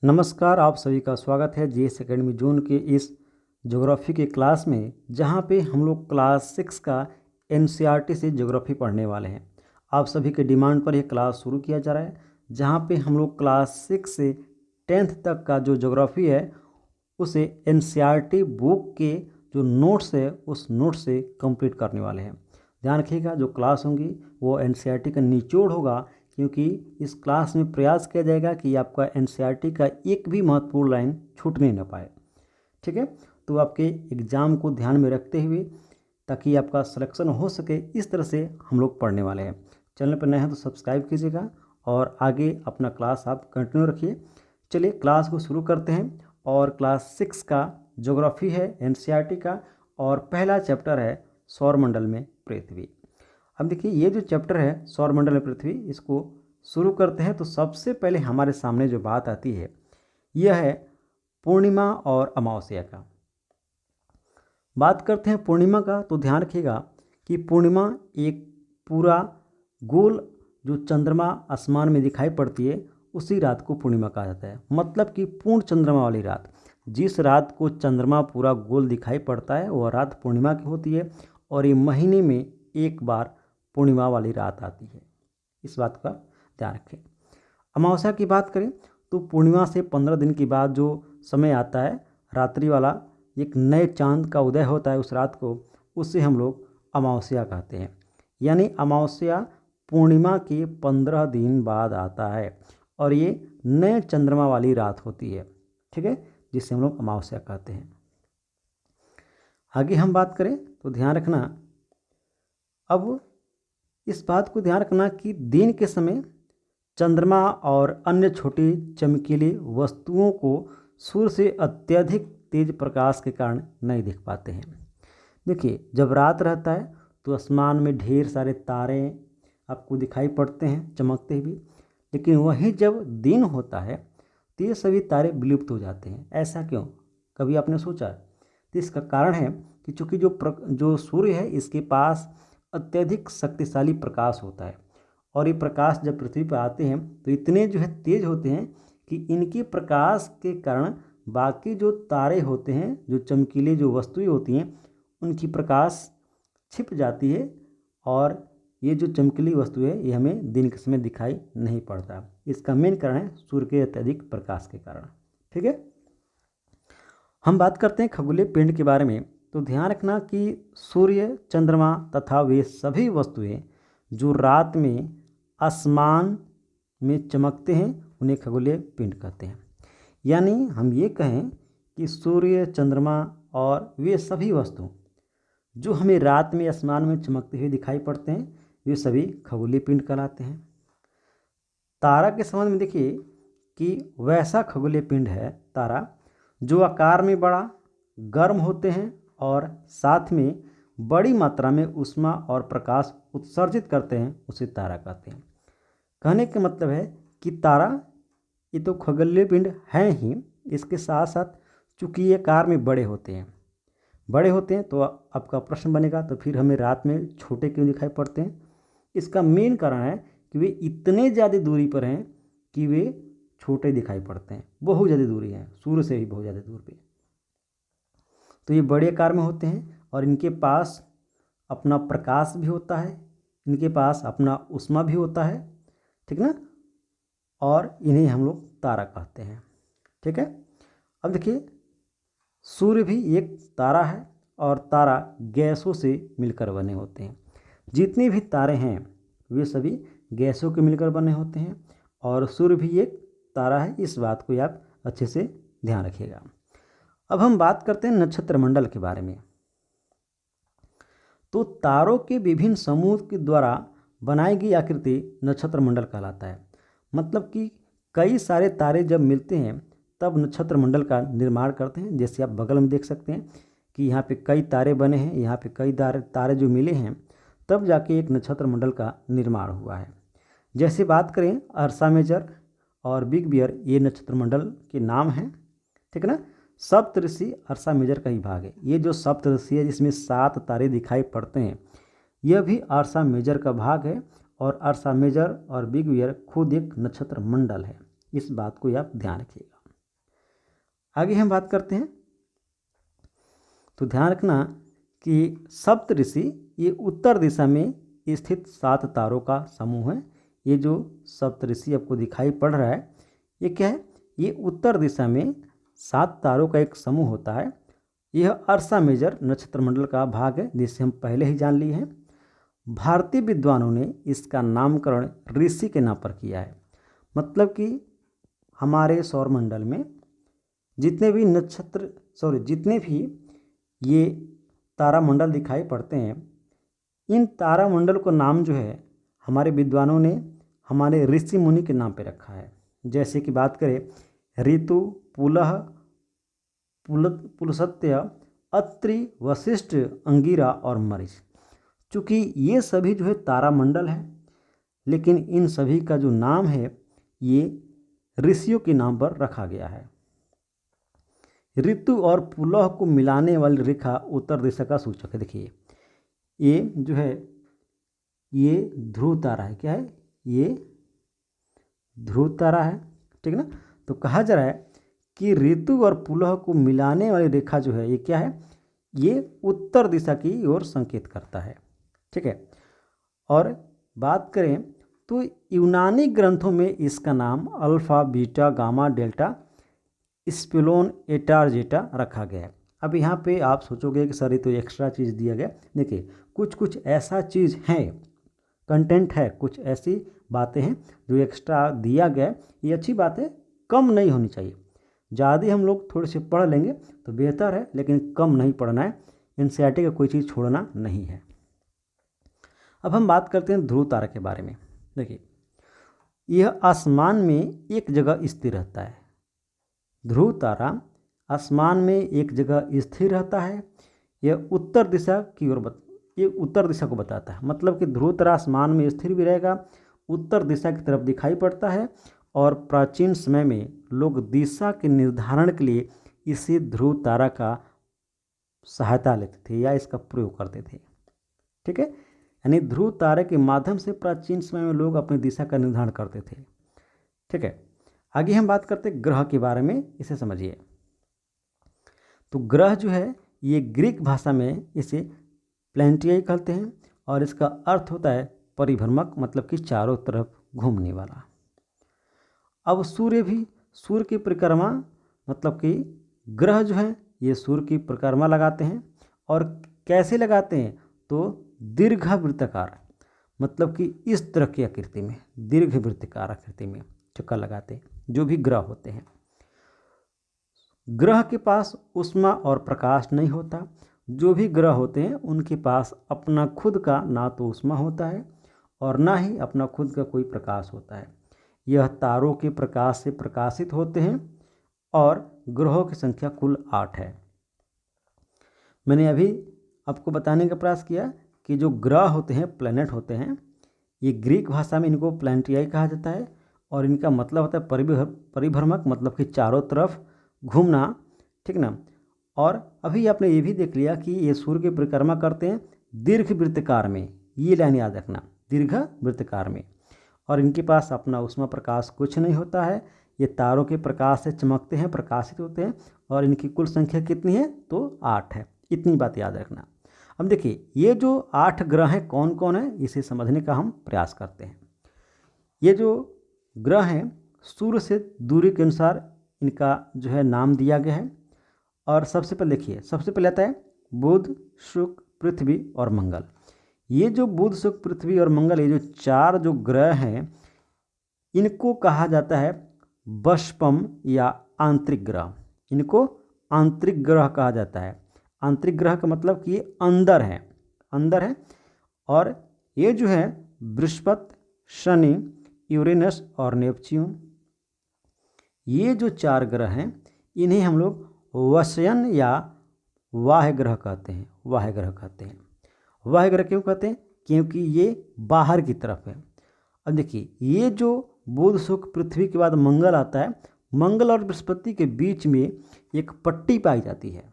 नमस्कार, आप सभी का स्वागत है जीएस एकेडमी जून के इस ज्योग्राफी के क्लास में, जहां पे हम लोग क्लास 6 का एनसीईआरटी से ज्योग्राफी पढ़ने वाले हैं। आप सभी के डिमांड पर यह क्लास शुरू किया जा रहा है, जहां पे हम लोग क्लास 6 से 10th तक का जो ज्योग्राफी है उसे एनसीईआरटी बुक के जो नोट्स है उस नोट से कंप्लीट करने वाले हैं। ध्यान रखिएगा, जो क्लास होंगी वो एनसीईआरटी का निचोड़ होगा, क्योंकि इस क्लास में प्रयास किया जाएगा कि आपका एनसीईआरटी का एक भी महत्वपूर्ण लाइन छूटने न पाए। ठीक है, तो आपके एग्ज़ाम को ध्यान में रखते हुए, ताकि आपका सिलेक्शन हो सके, इस तरह से हम लोग पढ़ने वाले हैं। चैनल पर नए हैं तो सब्सक्राइब कीजिएगा और आगे अपना क्लास आप कंटिन्यू रखिए। चलिए क्लास को शुरू करते हैं। और क्लास 6 का ज्योग्राफी है एनसीईआरटी का, और पहला चैप्टर है सौरमंडल में पृथ्वी। अब देखिए, ये जो चैप्टर है सौरमंडल में पृथ्वी, इसको शुरू करते हैं तो सबसे पहले हमारे सामने जो बात आती है यह है पूर्णिमा और अमावस्या का। बात करते हैं पूर्णिमा का, तो ध्यान रखिएगा कि पूर्णिमा एक पूरा गोल जो चंद्रमा आसमान में दिखाई पड़ती है उसी रात को पूर्णिमा कहा जाता है। मतलब कि पूर्ण चंद्रमा वाली रात, जिस रात को चंद्रमा पूरा गोल दिखाई पड़ता है वह रात पूर्णिमा की होती है। और ये महीने में एक बार पूर्णिमा वाली रात आती है, इस बात का ध्यान रखें। अमावस्या की बात करें तो पूर्णिमा से 15 दिन के बाद जो समय आता है रात्रि वाला, एक नए चांद का उदय होता है उस रात को, उससे हम लोग अमावस्या कहते हैं। यानी अमावस्या पूर्णिमा के 15 दिन बाद आता है और ये नए चंद्रमा वाली रात होती है। ठीक है, जिसे हम लोग अमावस्या कहते हैं। आगे हम बात करें तो ध्यान रखना, अब इस बात को ध्यान रखना कि दिन के समय चंद्रमा और अन्य छोटी चमकीली वस्तुओं को सूर्य से अत्यधिक तेज प्रकाश के कारण नहीं देख पाते हैं। देखिए, जब रात रहता है तो आसमान में ढेर सारे तारे आपको दिखाई पड़ते हैं चमकते भी, लेकिन वहीं जब दिन होता है तो ये सभी तारे विलुप्त हो जाते हैं। ऐसा क्यों, कभी आपने सोचा? तो इसका कारण है कि चूँकि जो सूर्य है इसके पास अत्यधिक शक्तिशाली प्रकाश होता है, और ये प्रकाश जब पृथ्वी पर आते हैं तो इतने जो है तेज होते हैं कि इनके प्रकाश के कारण बाकी जो तारे होते हैं, जो चमकीले जो वस्तुएं होती हैं, उनकी प्रकाश छिप जाती है और ये जो चमकीली वस्तु है ये हमें दिन के समय दिखाई नहीं पड़ता। इसका मेन कारण है सूर्य के अत्यधिक प्रकाश के कारण। ठीक है, हम बात करते हैं खगोलीय पिंड के बारे में। तो ध्यान रखना कि सूर्य, चंद्रमा तथा वे सभी वस्तुएं जो रात में आसमान में चमकते हैं उन्हें खगोलीय पिंड कहते हैं। यानी हम ये कहें कि सूर्य, चंद्रमा और वे सभी वस्तु जो हमें रात में आसमान में चमकते हुए दिखाई पड़ते हैं वे सभी खगोलीय पिंड कहलाते हैं। तारा के संबंध में देखिए कि वैसा खगोलीय पिंड है तारा जो आकार में बड़ा, गर्म होते हैं और साथ में बड़ी मात्रा में ऊष्मा और प्रकाश उत्सर्जित करते हैं, उसे तारा कहते हैं। कहने का मतलब है कि तारा ये तो खगोलीय पिंड हैं ही, इसके साथ साथ चूँकि ये आकार में बड़े होते हैं तो आपका प्रश्न बनेगा तो फिर हमें रात में छोटे क्यों दिखाई पड़ते हैं? इसका मेन कारण है कि वे इतने ज़्यादा दूरी पर हैं कि वे छोटे दिखाई पड़ते हैं। बहुत ज़्यादा दूरी है, सूर्य से भी बहुत ज़्यादा दूर पे। तो ये बड़े आकार में होते हैं और इनके पास अपना प्रकाश भी होता है, इनके पास अपना ऊष्मा भी होता है। ठीक ना, और इन्हें हम लोग तारा कहते हैं। ठीक है, अब देखिए, सूर्य भी एक तारा है और तारा गैसों से मिलकर बने होते हैं। जितने भी तारे हैं वे सभी गैसों के मिलकर बने होते हैं और सूर्य भी एक तारा है। इस बात को आप अच्छे से ध्यान रखिएगा। अब हम बात करते हैं नक्षत्र मंडल के बारे में। तो तारों के विभिन्न समूह के द्वारा बनाई गई आकृति नक्षत्र मंडल कहलाता है। मतलब कि कई सारे तारे जब मिलते हैं तब नक्षत्र मंडल का निर्माण करते हैं। जैसे आप बगल में देख सकते हैं कि यहाँ पे कई तारे बने हैं, यहाँ पे कई तारे जो मिले हैं तब जाके एक नक्षत्र मंडल का निर्माण हुआ है। जैसे बात करें अर्सा मेजर और बिग बियर, ये नक्षत्र मंडल के नाम हैं। ठीक है ना, सप्तऋषि अर्सा मेजर का ही भाग है। ये जो सप्तऋषि है जिसमें 7 तारे दिखाई पड़ते हैं, यह भी अर्सा मेजर का भाग है और अर्सा मेजर और बिग बियर खुद एक नक्षत्र मंडल है। इस बात को आप ध्यान रखिएगा। आगे हम बात करते हैं, तो ध्यान रखना कि सप्तऋषि ये उत्तर दिशा में स्थित 7 तारों का समूह है। ये जो सप्तऋषि आपको दिखाई पड़ रहा है ये क्या है, ये उत्तर दिशा में 7 तारों का एक समूह होता है। यह अर्सा मेजर नक्षत्र मंडल का भाग है, जिसे हम पहले ही जान लिए हैं। भारतीय विद्वानों ने इसका नामकरण ऋषि के नाम पर किया है। मतलब कि हमारे सौरमंडल में जितने भी ये तारामंडल दिखाई पड़ते हैं, इन तारामंडल को नाम जो है हमारे विद्वानों ने हमारे ऋषि मुनि के नाम पे रखा है। जैसे कि बात करें ऋतु, पुलह, पुलस्त्य, अत्रि, वशिष्ठ, अंगिरा और मरीच। चूँकि ये सभी जो है तारामंडल है, लेकिन इन सभी का जो नाम है ये ऋषियों के नाम पर रखा गया है। ऋतु और पुलह को मिलाने वाली रेखा उत्तर दिशा का सूचक है। देखिए ये जो है ये ध्रुव तारा है। क्या है ये? ध्रुव तारा है, ठीक ना। तो कहा जा रहा है कि ऋतु और पुलह को मिलाने वाली रेखा जो है ये क्या है, ये उत्तर दिशा की ओर संकेत करता है, ठीक है। और बात करें तो यूनानी ग्रंथों में इसका नाम अल्फा, बीटा, गामा, डेल्टा, स्पिलोन, एटा, जेटा रखा गया है। अब यहाँ पे आप सोचोगे कि सर ये तो एक्स्ट्रा चीज़ दिया गया। देखिए कुछ ऐसा चीज़ है, कंटेंट है, कुछ ऐसी बातें हैं जो एक्स्ट्रा दिया गया है। ये अच्छी बात है, कम नहीं होनी चाहिए। ज़्यादा हम लोग थोड़े से पढ़ लेंगे तो बेहतर है, लेकिन कम नहीं पढ़ना है। एनसीईआरटी का कोई चीज़ छोड़ना नहीं है। अब हम बात करते हैं ध्रुव तारा के बारे में। देखिए यह आसमान में एक जगह स्थिर रहता है। ध्रुव तारा आसमान में एक जगह स्थिर रहता है। यह उत्तर दिशा की ओर ये उत्तर दिशा को बताता है। मतलब कि ध्रुव तारा आसमान में स्थिर भी रहेगा, उत्तर दिशा की तरफ दिखाई पड़ता है। और प्राचीन समय में लोग दिशा के निर्धारण के लिए इसी ध्रुव तारा का सहायता लेते थे या इसका प्रयोग करते थे, ठीक है। यानी ध्रुव तारे के माध्यम से प्राचीन समय में लोग अपनी दिशा का निर्धारण करते थे, ठीक है। आगे हम बात करते हैं ग्रह के बारे में, इसे समझिए। तो ग्रह जो है ये ग्रीक भाषा में इसे प्लैनेटियाई कहते हैं और इसका अर्थ होता है परिभ्रमक, मतलब कि चारों तरफ घूमने वाला। अब सूर्य की परिक्रमा, मतलब कि ग्रह जो हैं ये सूर्य की परिक्रमा लगाते हैं। और कैसे लगाते हैं? तो दीर्घवृत्ताकार, मतलब कि इस तरह की आकृति में, दीर्घवृत्ताकार आकृति में चक्कर लगाते हैं जो भी ग्रह होते हैं। ग्रह के पास ऊष्मा और प्रकाश नहीं होता। जो भी ग्रह होते हैं उनके पास अपना खुद का ना तो ऊष्मा होता है और ना ही अपना खुद का कोई प्रकाश होता है। यह तारों के प्रकाश से प्रकाशित होते हैं और ग्रहों की संख्या कुल 8 है। मैंने अभी आपको बताने का प्रयास किया कि जो ग्रह होते हैं, प्लैनेट होते हैं, ये ग्रीक भाषा में इनको प्लैनेटियाई कहा जाता है और इनका मतलब होता है परिभ्रमक, मतलब कि चारों तरफ घूमना, ठीक ना। और अभी आपने ये भी देख लिया कि ये सूर्य की परिक्रमा करते हैं दीर्घवृत्ताकार में, ये लाइन याद रखना, दीर्घवृत्ताकार में। और इनके पास अपना ऊष्मा प्रकाश कुछ नहीं होता है। ये तारों के प्रकाश से चमकते हैं, प्रकाशित होते हैं। और इनकी कुल संख्या कितनी है? तो 8 है। इतनी बात याद रखना। अब देखिए ये जो 8 ग्रह हैं कौन कौन है, इसे समझने का हम प्रयास करते हैं। ये जो ग्रह हैं सूर्य से दूरी के अनुसार इनका जो है नाम दिया गया है। और सबसे पहले देखिए, सबसे पहले आता है बुध, शुक्र, पृथ्वी और मंगल। ये जो बुध, शुक्र, पृथ्वी और मंगल, ये जो 4 जो ग्रह हैं इनको कहा जाता है बष्पम या आंतरिक ग्रह। इनको आंतरिक ग्रह कहा जाता है। आंतरिक ग्रह का मतलब कि ये अंदर है। और ये जो है बृहस्पति, शनि, यूरेनस और नेपच्यून, ये जो 4 ग्रह हैं इन्हें हम लोग वसयन या वाह्य ग्रह कहते हैं। वाह्य ग्रह क्यों कहते हैं? क्योंकि ये बाहर की तरफ है। अब देखिए ये जो बुध, शुक्र, पृथ्वी के बाद मंगल आता है, मंगल और बृहस्पति के बीच में एक पट्टी पाई जाती है।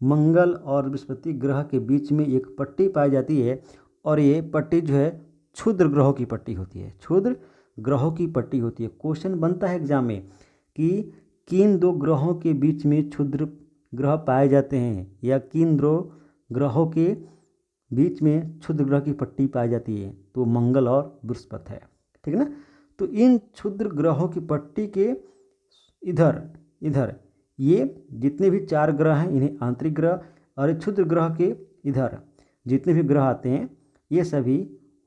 मंगल और बृहस्पति ग्रह के बीच में एक पट्टी पाई जाती है और ये पट्टी जो है क्षुद्र ग्रहों की पट्टी होती है। क्षुद्र ग्रहों की पट्टी होती है। क्वेश्चन बनता है एग्जाम में कि किन दो ग्रहों के बीच में क्षुद्र ग्रह पाए जाते हैं, या किन दो ग्रहों के बीच में क्षुद्र ग्रह की पट्टी पाई जाती है, तो मंगल और बृहस्पति है। ठीक है ना। तो इन क्षुद्र ग्रहों की पट्टी के इधर इधर ये जितने भी 4 ग्रह हैं इन्हें आंतरिक ग्रह, और क्षुद्र ग्रह के इधर जितने भी ग्रह आते हैं ये सभी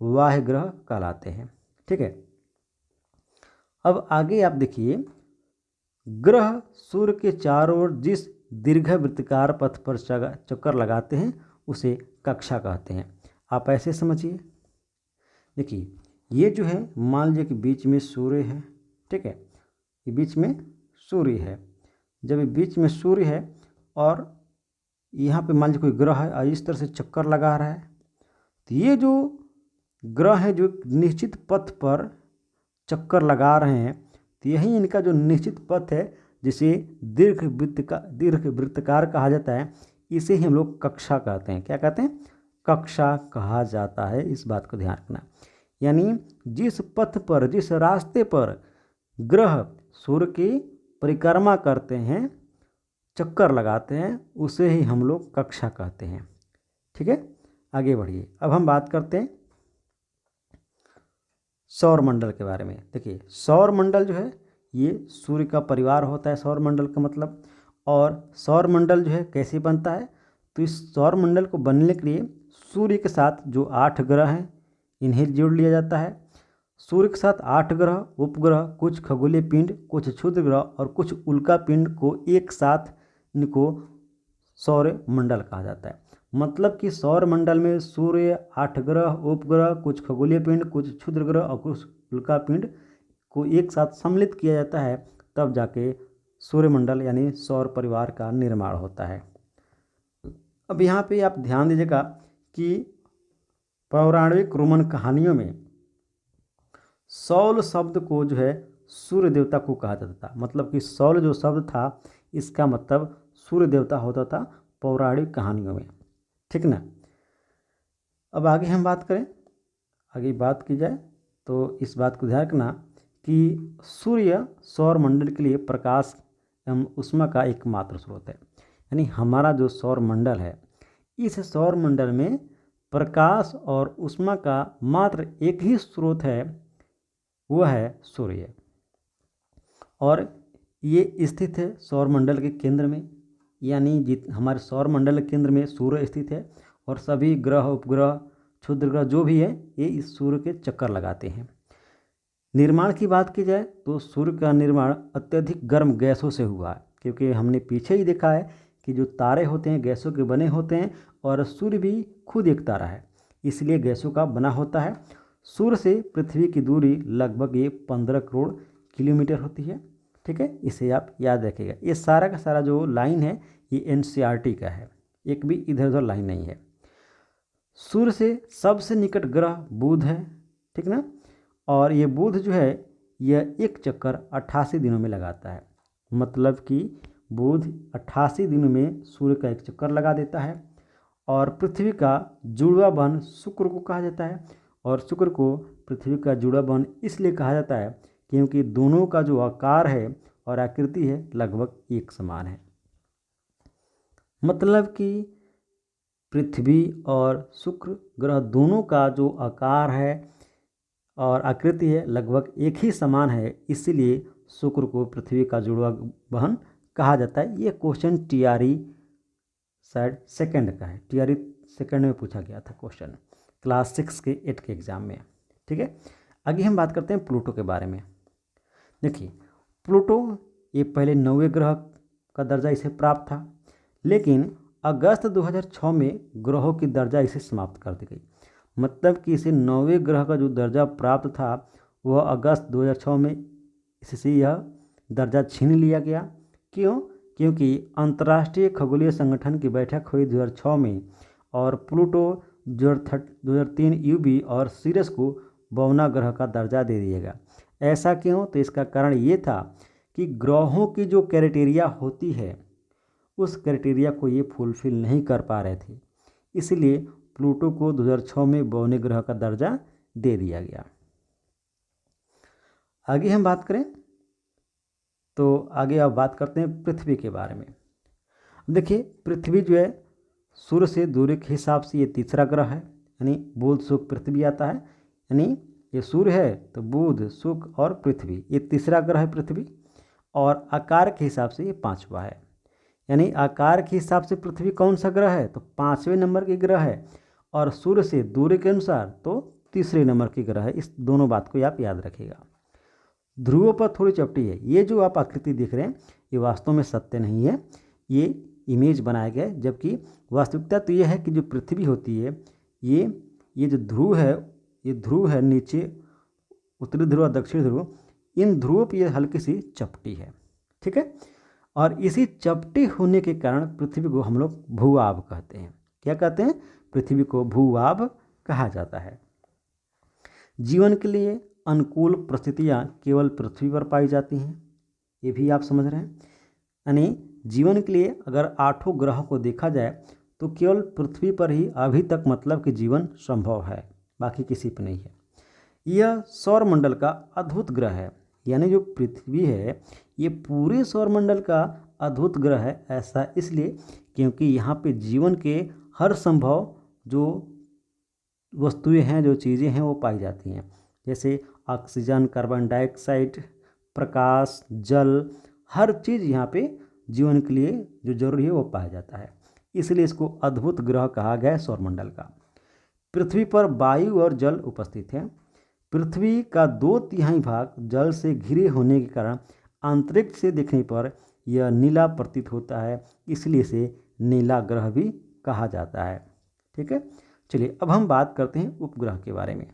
बाह्य ग्रह कहलाते हैं। ठीक है। अब आगे आप देखिए, ग्रह सूर्य के चारों ओर जिस दीर्घवृत्ताकार पथ पर चक्कर लगाते हैं उसे कक्षा कहते हैं। आप ऐसे समझिए, देखिए ये जो है मान लीजिए कि बीच में सूर्य है। ठीक है, ये बीच में सूर्य है। जब ये बीच में सूर्य है और यहाँ पे मान लीजिए कोई ग्रह है और इस तरह से चक्कर लगा रहा है, तो ये जो ग्रह है जो निश्चित पथ पर चक्कर लगा रहे हैं, तो यही इनका जो निश्चित पथ है जिसे दीर्घवृत्ताकार कहा जाता है, इसे ही हम लोग कक्षा कहते हैं। क्या कहते हैं? कक्षा कहा जाता है। इस बात को ध्यान रखना। यानी जिस पथ पर, जिस रास्ते पर ग्रह सूर्य की परिक्रमा करते हैं, चक्कर लगाते हैं, उसे ही हम लोग कक्षा कहते हैं। ठीक है, आगे बढ़िए। अब हम बात करते हैं सौर मंडल के बारे में। देखिए सौर मंडल जो है ये सूर्य का परिवार होता है, सौर मंडल का मतलब। और सौर मंडल जो है कैसे बनता है, तो इस सौर मंडल को बनने के लिए सूर्य के साथ जो 8 ग्रह हैं इन्हें जोड़ लिया जाता है। सूर्य के साथ 8 ग्रह, उपग्रह, कुछ खगोलीय पिंड, कुछ क्षुद्र ग्रह और कुछ उल्का पिंड को एक साथ इनको सौर मंडल कहा जाता है। मतलब कि सौर मंडल में सूर्य, 8 ग्रह, उपग्रह, कुछ खगोलीय पिंड, कुछ क्षुद्र ग्रह और कुछ उल्का पिंड को एक साथ सम्मिलित किया जाता है, तब जाके सूर्यमंडल यानी सौर परिवार का निर्माण होता है। अब यहाँ पे आप ध्यान दीजिएगा कि पौराणिक रोमन कहानियों में सौल शब्द को जो है सूर्य देवता को कहा जाता था। मतलब कि सौल जो शब्द था इसका मतलब सूर्य देवता होता था पौराणिक कहानियों में। ठीक ना। अब आगे हम बात करें, आगे बात की जाए तो इस बात को ध्यान रखना कि सूर्य सौर मंडल के लिए प्रकाश एवं ऊष्मा का एकमात्र स्रोत है। यानी हमारा जो सौर मंडल है, इस सौर मंडल में प्रकाश और ऊष्मा का मात्र एक ही स्रोत है, वह है सूर्य। और ये स्थित है सौर मंडल के केंद्र में। यानी हमारे सौर मंडल के केंद्र में सूर्य स्थित है और सभी ग्रह, उपग्रह, क्षुद्र ग्रह जो भी है ये इस सूर्य के चक्कर लगाते हैं। निर्माण की बात की जाए तो सूर्य का निर्माण अत्यधिक गर्म गैसों से हुआ है, क्योंकि हमने पीछे ही देखा है कि जो तारे होते हैं गैसों के बने होते हैं और सूर्य भी खुद एक तारा है, इसलिए गैसों का बना होता है। सूर्य से पृथ्वी की दूरी लगभग ये 15 करोड़ किलोमीटर होती है। ठीक है, इसे आप याद रखिएगा। ये सारा का सारा जो लाइन है ये NCERT का है, एक भी इधर उधर लाइन नहीं है। सूर्य से सबसे निकट ग्रह बुध है। ठीक ना। और ये बुध जो है यह एक चक्कर 88 दिनों में लगाता है। मतलब कि बुध 88 दिनों में सूर्य का एक चक्कर लगा देता है। और पृथ्वी का जुड़वा बहन शुक्र को कहा जाता है। और शुक्र को पृथ्वी का जुड़वा बहन इसलिए कहा जाता है क्योंकि दोनों का जो आकार है और आकृति है लगभग एक समान है। मतलब कि पृथ्वी और शुक्र ग्रह दोनों का जो आकार है और आकृति है लगभग एक ही समान है, इसलिए शुक्र को पृथ्वी का जुड़वा बहन कहा जाता है। ये क्वेश्चन TRE शायद सेकंड का है, TRE सेकंड में पूछा गया था क्वेश्चन क्लास 6 के 8 के एग्ज़ाम में। ठीक है, आगे हम बात करते हैं प्लूटो के बारे में। देखिए प्लूटो ये पहले 9वें ग्रह का दर्जा इसे प्राप्त था, लेकिन अगस्त 2006 में ग्रहों की दर्जा इसे समाप्त कर दी गई। मतलब कि इसे 9वें ग्रह का जो दर्जा प्राप्त था वह अगस्त 2006 में इससे यह दर्जा छीन लिया गया। क्यों? क्योंकि अंतर्राष्ट्रीय खगोलीय संगठन की बैठक हुई 2006 में और प्लूटो 2003 UB और सीरियस को बौना ग्रह का दर्जा दे दिया गया। ऐसा क्यों? तो इसका कारण ये था कि ग्रहों की जो क्राइटेरिया होती है उस क्राइटेरिया को ये फुलफिल नहीं कर पा रहे थे, इसलिए प्लूटो को 2006 में बौने ग्रह का दर्जा दे दिया गया। आगे हम बात करें तो आगे अब बात करते हैं पृथ्वी के बारे में। देखिए पृथ्वी जो है सूर्य से दूरी के हिसाब से ये तीसरा ग्रह है, यानी बुध शुक्र पृथ्वी आता है, यानी ये सूर्य है तो बुध शुक्र और पृथ्वी, ये तीसरा ग्रह है पृथ्वी। और आकार के हिसाब से ये पांचवा है, यानी आकार के हिसाब से पृथ्वी कौन सा ग्रह है तो पाँचवें नंबर की ग्रह है, और सूर्य से दूरी के अनुसार तो तीसरे नंबर की ग्रह है। इस दोनों बात को आप याद रखिएगा। ध्रुवों पर थोड़ी चपटी है। ये जो आप आकृति देख रहे हैं ये वास्तव में सत्य नहीं है, ये इमेज बनाया गया है, जबकि वास्तविकता तो ये है कि जो पृथ्वी होती है ये जो ध्रुव है, ये ध्रुव है नीचे, उत्तरी ध्रुव और दक्षिण ध्रुव, इन ध्रुवों पर ये हल्की सी चपटी है, ठीक है। और इसी चपटी होने के कारण पृथ्वी को हम लोग भूआब कहते हैं। क्या कहते हैं? पृथ्वी को भूआब कहा जाता है। जीवन के लिए अनुकूल परिस्थितियाँ केवल पृथ्वी पर पाई जाती हैं, ये भी आप समझ रहे हैं। यानी जीवन के लिए अगर 8 ग्रहों को देखा जाए तो केवल पृथ्वी पर ही अभी तक मतलब कि जीवन संभव है, बाकी किसी पर नहीं है। यह सौरमंडल का अद्भुत ग्रह है, यानी जो पृथ्वी है ये पूरे सौरमंडल का अद्भुत ग्रह है। ऐसा इसलिए क्योंकि यहाँ पे जीवन के हर संभव जो वस्तुएं हैं, जो चीज़ें हैं वो पाई जाती हैं, जैसे ऑक्सीजन, कार्बन डाइऑक्साइड, प्रकाश, जल, हर चीज़ यहाँ पे जीवन के लिए जो जरूरी है वो पाया जाता है। इसलिए इसको अद्भुत ग्रह कहा गया है सौरमंडल का। पृथ्वी पर वायु और जल उपस्थित है। पृथ्वी का 2/3 भाग जल से घिरे होने के कारण अंतरिक्ष से देखने पर यह नीला प्रतीत होता है, इसलिए इसे नीला ग्रह भी कहा जाता है, ठीक है। चलिए अब हम बात करते हैं उपग्रह के बारे में।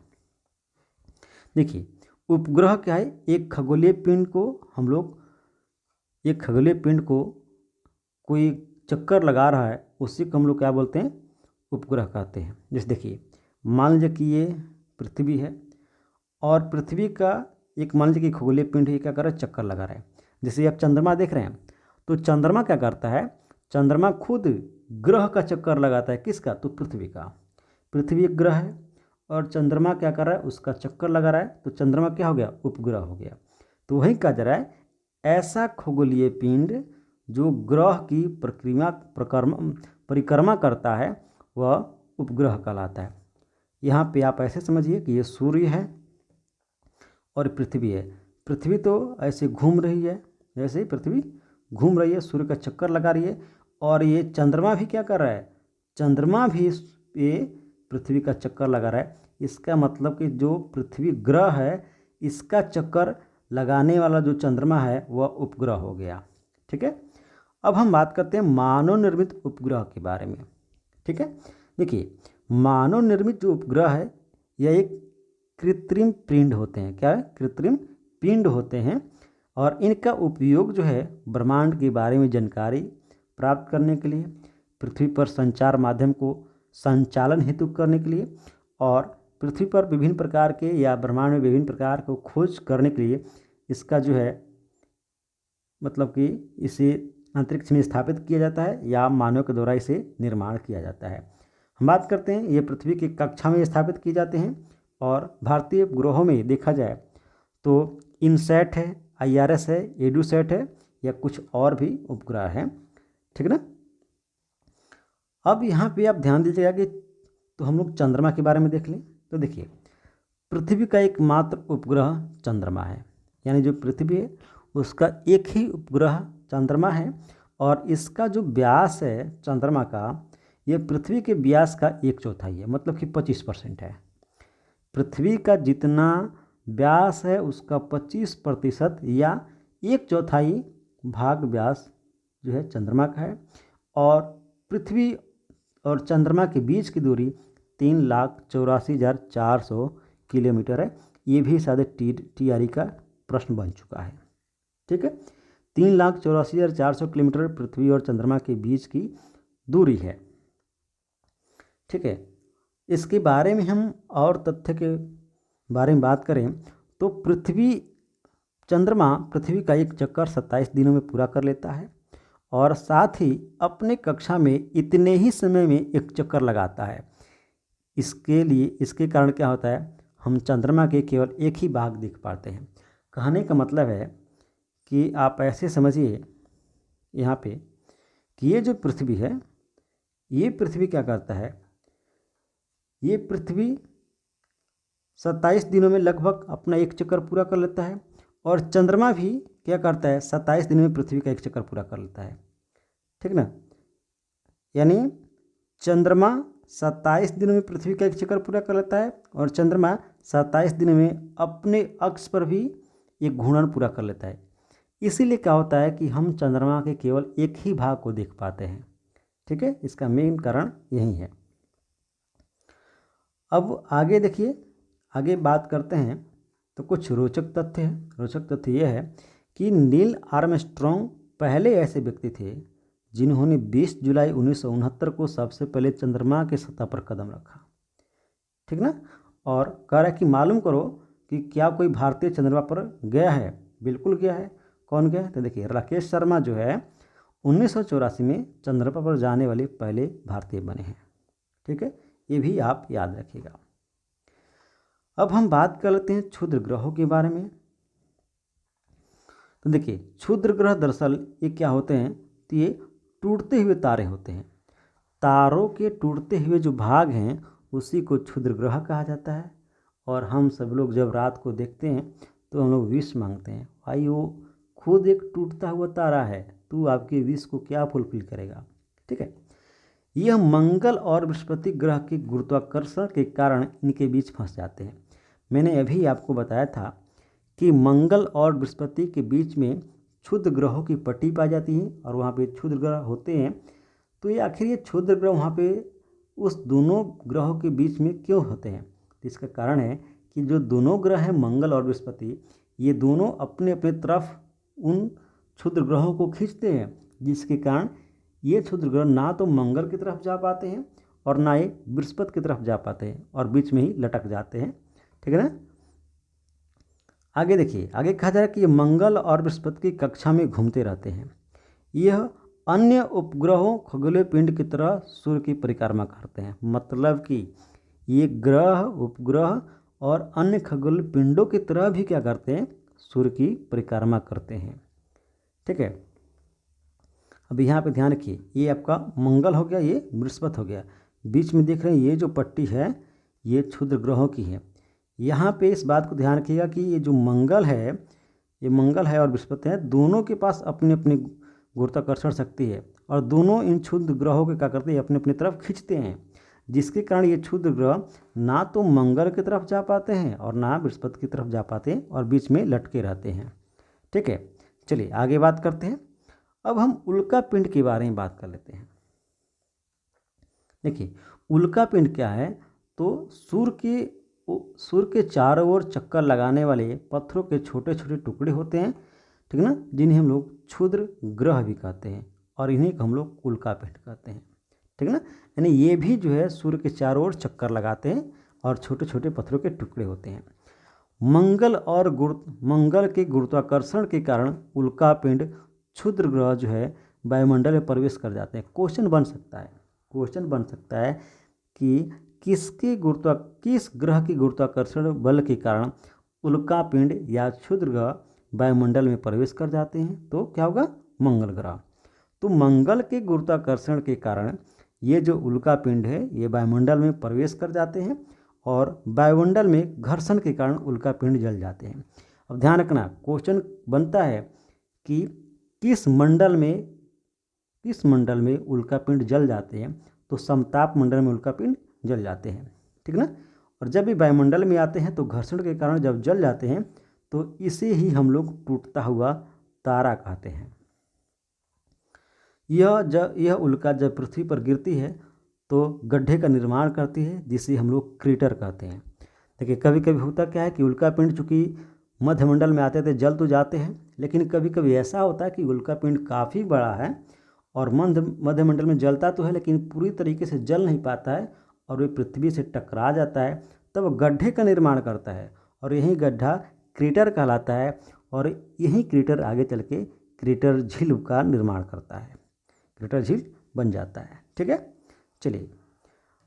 देखिए उपग्रह क्या है? एक खगोलीय पिंड को कोई चक्कर लगा रहा है, उसी को हम लोग क्या बोलते हैं? उपग्रह कहते हैं। जैसे देखिए मान लीजिए कि ये पृथ्वी है और पृथ्वी का एक मान लीजिए कि खगोलीय पिंड क्या कर रहा है? चक्कर लगा रहा है। जैसे आप चंद्रमा देख रहे हैं तो चंद्रमा क्या करता है? चंद्रमा खुद ग्रह का चक्कर लगाता है। किसका? तो पृथ्वी का। पृथ्वी एक ग्रह है और चंद्रमा क्या कर रहा है? उसका चक्कर लगा रहा है, तो चंद्रमा क्या हो गया? उपग्रह हो गया। तो वही कहा जा रहा है ऐसा खगोलीय पिंड जो ग्रह की परिक्रमा करता है वह उपग्रह कहलाता है। यहाँ पे आप ऐसे समझिए कि ये सूर्य है और पृथ्वी है। पृथ्वी तो ऐसे घूम रही है, जैसे पृथ्वी घूम रही है, सूर्य का चक्कर लगा रही है, और ये चंद्रमा भी क्या कर रहा है? चंद्रमा भी ये पृथ्वी का चक्कर लगा रहा है। इसका मतलब कि जो पृथ्वी ग्रह है इसका चक्कर लगाने वाला जो चंद्रमा है वह उपग्रह हो गया, ठीक है। अब हम बात करते हैं मानव निर्मित उपग्रह के बारे में, ठीक है। देखिए मानव निर्मित जो उपग्रह है यह एक कृत्रिम पिंड होते हैं। क्या है? कृत्रिम पिंड होते हैं, और इनका उपयोग जो है ब्रह्मांड के बारे में जानकारी प्राप्त करने के लिए, पृथ्वी पर संचार माध्यम को संचालन हेतु करने के लिए, और पृथ्वी पर विभिन्न प्रकार के या ब्रह्मांड में विभिन्न प्रकार को खोज करने के लिए इसका जो है मतलब कि इसे अंतरिक्ष में स्थापित किया जाता है या मानव के द्वारा इसे निर्माण किया जाता है। हम बात करते हैं ये पृथ्वी की कक्षा में स्थापित किए जाते हैं, और भारतीय उपग्रहों में देखा जाए तो इनसैट है, IRS है, एडूसैट है, या कुछ और भी उपग्रह हैं, ठीक है ना। अब यहाँ पे आप ध्यान दीजिएगा कि तो हम लोग चंद्रमा के बारे में देख लें। तो देखिए पृथ्वी का एकमात्र उपग्रह चंद्रमा है, यानी जो पृथ्वी है उसका एक ही उपग्रह चंद्रमा है, और इसका जो व्यास है चंद्रमा का यह पृथ्वी के व्यास का 1/4 है, मतलब कि 25% है। पृथ्वी का जितना व्यास है उसका 25% या 1/4 भाग व्यास जो है चंद्रमा का है, और पृथ्वी और चंद्रमा के बीच की दूरी 3,84,400 किलोमीटर है। ये भी शायद TRE का प्रश्न बन चुका है, ठीक है। 3,84,400 किलोमीटर पृथ्वी और चंद्रमा के बीच की दूरी है, ठीक है। इसके बारे में हम और तथ्य के बारे में बात करें तो चंद्रमा पृथ्वी का एक चक्कर 27 दिनों में पूरा कर लेता है, और साथ ही अपने कक्षा में इतने ही समय में एक चक्कर लगाता है। इसके कारण क्या होता है? हम चंद्रमा के केवल एक ही भाग देख पाते हैं। कहने का मतलब है कि आप ऐसे समझिए यहाँ पे कि ये जो पृथ्वी है, ये पृथ्वी क्या करता है, ये पृथ्वी 27 दिनों में लगभग अपना एक चक्कर पूरा कर लेता है, और चंद्रमा भी क्या करता है, 27 दिनों में पृथ्वी का एक चक्कर पूरा कर लेता है, ठीक ना। यानी चंद्रमा 27 दिनों में पृथ्वी का एक चक्कर पूरा कर लेता है, और चंद्रमा 27 दिनों में अपने अक्ष पर भी एक घूर्णन पूरा कर लेता है। इसीलिए क्या होता है कि हम चंद्रमा के केवल एक ही भाग को देख पाते हैं, ठीक है। इसका मेन कारण यही है। अब आगे देखिए, आगे बात करते हैं तो कुछ रोचक तथ्य हैं। रोचक तथ्य यह है कि नील आर्मस्ट्रॉन्ग पहले ऐसे व्यक्ति थे जिन्होंने 20 जुलाई 1969 को सबसे पहले चंद्रमा के सतह पर कदम रखा, ठीक ना। और कह रहा है कि मालूम करो कि क्या कोई भारतीय चंद्रमा पर गया है। बिल्कुल गया है। कौन गया है? तो देखिए, राकेश शर्मा जो है 1984 में चंद्रमा पर जाने वाले पहले भारतीय बने हैं, ठीक है। ये भी आप याद रखिएगा। अब हम बात कर लेते हैं क्षुद्र ग्रहों के बारे में। तो देखिए, क्षुद्र ग्रह दरअसल ये क्या होते हैं, तो ये टूटते हुए तारे होते हैं। तारों के टूटते हुए जो भाग हैं उसी को क्षुद्र ग्रह कहा जाता है। और हम सब लोग जब रात को देखते हैं तो हम लोग विश मांगते हैं, भाई वो खुद एक टूटता हुआ तारा है, तू आपके विश को क्या फुलफिल करेगा, ठीक है। यह मंगल और बृहस्पति ग्रह के गुरुत्वाकर्षण के कारण इनके बीच फंस जाते हैं। मैंने अभी आपको बताया था कि मंगल और बृहस्पति के बीच में क्षुद्र ग्रहों की पट्टी पाई जाती है और वहाँ पे क्षुद्र ग्रह होते हैं। तो ये आखिर ये क्षुद्र ग्रह वहाँ पे उस दोनों ग्रहों के बीच में क्यों होते हैं? तो इसका कारण है कि जो दोनों ग्रह हैं मंगल और बृहस्पति, ये दोनों अपने अपने तरफ उन क्षुद्र ग्रहों को खींचते हैं, जिसके कारण ये क्षुद्र ग्रह ना तो मंगल की तरफ जा पाते हैं और ना ही बृहस्पति की तरफ जा पाते हैं और बीच में ही लटक जाते हैं, ठीक है ना। आगे देखिए, आगे कहा जा रहा है कि ये मंगल और बृहस्पति की कक्षा में घूमते रहते हैं। यह अन्य उपग्रहों खगोलीय पिंड की तरह सूर्य की परिक्रमा करते हैं। मतलब कि ये ग्रह, उपग्रह और अन्य खगोलीय पिंडों की तरह भी क्या करते हैं, सूर्य की परिक्रमा करते हैं, ठीक है। अब यहाँ पे ध्यान रखिए, ये आपका मंगल हो गया, ये बृहस्पति हो गया। बीच में देख रहे हैं ये जो पट्टी है ये क्षुद्र ग्रहों की है। यहाँ पे इस बात को ध्यान रखिएगा कि ये जो मंगल है, ये मंगल है और बृहस्पति है, दोनों के पास अपनी अपनी गुरुत्वाकर्षण शक्ति है और दोनों इन क्षुद्र ग्रहों के क्या करते हैं, अपने अपनी तरफ खींचते हैं, जिसके कारण ये क्षुद्र ग्रह ना तो मंगल की तरफ जा पाते हैं और ना बृहस्पति की तरफ जा पाते हैं और बीच में लटके रहते हैं, ठीक है। चलिए आगे बात करते हैं। अब हम उल्का पिंड के बारे में बात कर लेते हैं। देखिए, उल्का पिंड क्या है, तो सूर्य के चारों ओर चक्कर लगाने वाले पत्थरों के छोटे छोटे टुकड़े होते हैं, ठीक ना, जिन्हें हम लोग क्षुद्र ग्रह भी कहते हैं और इन्हीं को हम लोग उल्का पिंड कहते हैं, ठीक ना। यानी ये भी जो है सूर्य के चारों ओर चक्कर लगाते हैं और छोटे छोटे पत्थरों के टुकड़े होते हैं। मंगल के गुरुत्वाकर्षण के कारण उल्का पिंड क्षुद्र ग्रह जो है वायुमंडल में प्रवेश कर जाते हैं। क्वेश्चन बन सकता है कि किस ग्रह की गुरुत्वाकर्षण बल के कारण उल्का पिंड या क्षुद्र ग्रह वायुमंडल में प्रवेश कर जाते हैं? तो क्या होगा, मंगल ग्रह। तो मंगल के गुरुत्वाकर्षण के कारण ये जो उल्का पिंड है ये वायुमंडल में प्रवेश कर जाते हैं और वायुमंडल में घर्षण के कारण उल्का पिंड जल जाते हैं। अब ध्यान रखना, क्वेश्चन बनता है कि किस मंडल में उल्का पिंड जल जाते हैं? तो समताप मंडल में उल्का पिंड जल जाते हैं, ठीक ना। और जब भी वायुमंडल में आते हैं तो घर्षण के कारण जब जल जाते हैं तो इसे ही हम लोग टूटता हुआ तारा कहते हैं। यह उल्का जब पृथ्वी पर गिरती है तो गड्ढे का निर्माण करती है, जिसे हम लोग क्रेटर कहते हैं। देखिए, कभी कभी होता क्या है कि उल्का पिंड चूँकि मध्यमंडल में आते थे जल तो जाते हैं, लेकिन कभी कभी ऐसा होता है कि उल्का पिंड काफ़ी बड़ा है और मध्यमंडल में जलता तो है लेकिन पूरी तरीके से जल नहीं पाता है और वे पृथ्वी से टकरा जाता है, तब गड्ढे का निर्माण करता है और यही गड्ढा क्रेटर कहलाता है और यही क्रेटर आगे चल के क्रेटर झील का निर्माण करता है, क्रेटर झील बन जाता है, ठीक है। चलिए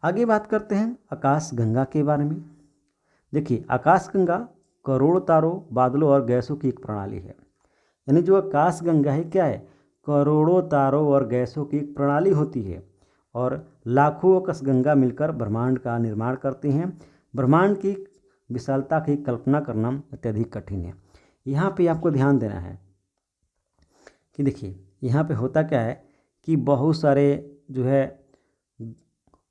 आगे बात करते हैं आकाशगंगा के बारे में। देखिए, आकाशगंगा करोड़ों तारों, बादलों और गैसों की एक प्रणाली है। यानी जो आकाशगंगा है क्या है, करोड़ों तारों और गैसों की एक प्रणाली होती है और लाखों आकाशगंगा मिलकर ब्रह्मांड का निर्माण करती हैं। ब्रह्मांड की विशालता की कल्पना करना अत्यधिक कठिन है। यहाँ पे आपको ध्यान देना है कि देखिए यहाँ पे होता क्या है कि बहुत सारे जो है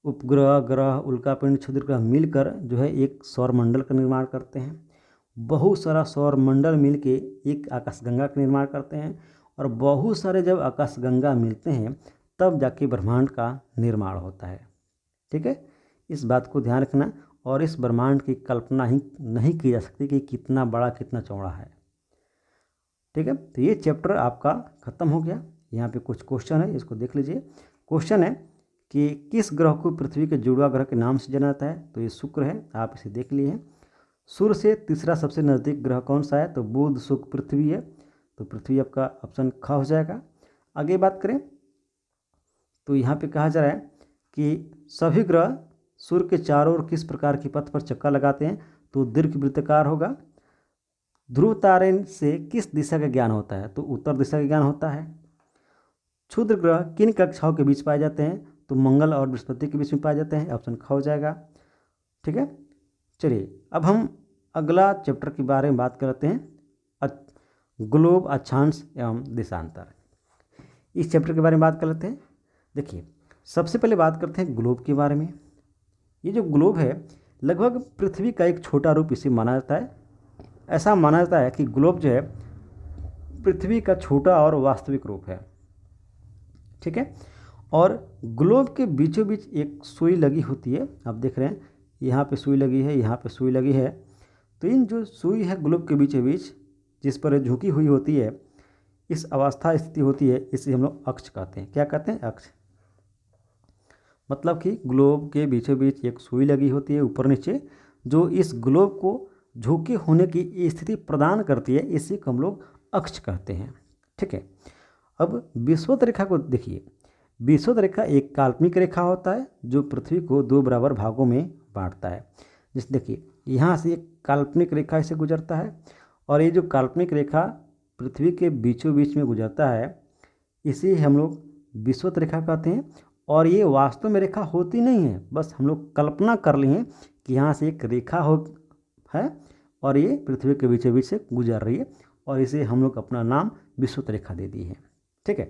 उपग्रह, ग्रह, उल्कापिंड, क्षुद्र ग्रह मिलकर जो है एक सौरमंडल का निर्माण करते हैं। बहुत सारा सौरमंडल मिलके एक आकाशगंगा का निर्माण करते हैं और बहुत सारे जब आकाशगंगा मिलते हैं तब जाके ब्रह्मांड का निर्माण होता है। ठीक है, इस बात को ध्यान रखना। और इस ब्रह्मांड की कल्पना ही नहीं की जा सकती कि कितना बड़ा कितना चौड़ा है। ठीक है, तो ये चैप्टर आपका ख़त्म हो गया। यहाँ पे कुछ क्वेश्चन है, इसको देख लीजिए। क्वेश्चन है कि किस ग्रह को पृथ्वी के जुड़वा ग्रह के नाम से जाना जाता है, तो ये शुक्र है, आप इसे देख लिए हैं। सूर्य से तीसरा सबसे नज़दीक ग्रह कौन सा है, तो बुध, शुक्र, पृथ्वी है, तो पृथ्वी आपका ऑप्शन ख हो जाएगा। आगे बात करें तो यहाँ पे कहा जा रहा है कि सभी ग्रह सूर्य के चारों ओर किस प्रकार की पथ पर चक्कर लगाते हैं, तो दीर्घवृत्ताकार होगा। ध्रुव तारे से किस दिशा का ज्ञान होता है, तो उत्तर दिशा का ज्ञान होता है। क्षुद्र ग्रह किन कक्षाओं के बीच पाए जाते हैं, तो मंगल और बृहस्पति के बीच में पाए जाते हैं, ऑप्शन ख हो जाएगा। ठीक है, चलिए अब हम अगला चैप्टर के बारे में बात करते हैं, ग्लोब, अक्षांश एवं देशांतर। इस चैप्टर के बारे में बात कर लेते हैं। देखिए सबसे पहले बात करते हैं ग्लोब के बारे में। ये जो ग्लोब है लगभग पृथ्वी का एक छोटा रूप इसे माना जाता है। ऐसा माना जाता है कि ग्लोब जो है पृथ्वी का छोटा और वास्तविक रूप है। ठीक है, और ग्लोब के बीचों बीच एक सुई लगी होती है, आप देख रहे हैं यहाँ पे सुई लगी है, यहाँ पे सुई लगी है। तो इन जो सुई है ग्लोब के बीचों बीच जिस पर झुकी हुई होती है, इस अवस्था स्थिति होती है, इसे हम लोग अक्ष कहते हैं। क्या कहते हैं, अक्ष। मतलब कि ग्लोब के बीचों बीच एक सुई लगी होती है ऊपर नीचे, जो इस ग्लोब को झुके होने की स्थिति प्रदान करती है, इसी को हम लोग अक्ष कहते हैं। ठीक है, अब विषुवत रेखा को देखिए। विषुवत रेखा एक काल्पनिक रेखा होता है जो पृथ्वी को दो बराबर भागों में बांटता है। जैसे देखिए यहाँ से एक काल्पनिक रेखा इसे गुजरता है और ये जो काल्पनिक रेखा पृथ्वी के बीचों बीच में गुजरता है, इसे हम लोग विषुवत रेखा कहते हैं। और ये वास्तव में रेखा होती नहीं है, बस हम लोग कल्पना कर लिए कि यहाँ से एक रेखा हो है और ये पृथ्वी के बीचों बीच से गुजर रही है, और इसे हम लोग अपना नाम विषुवत रेखा दे दी है। ठीक है,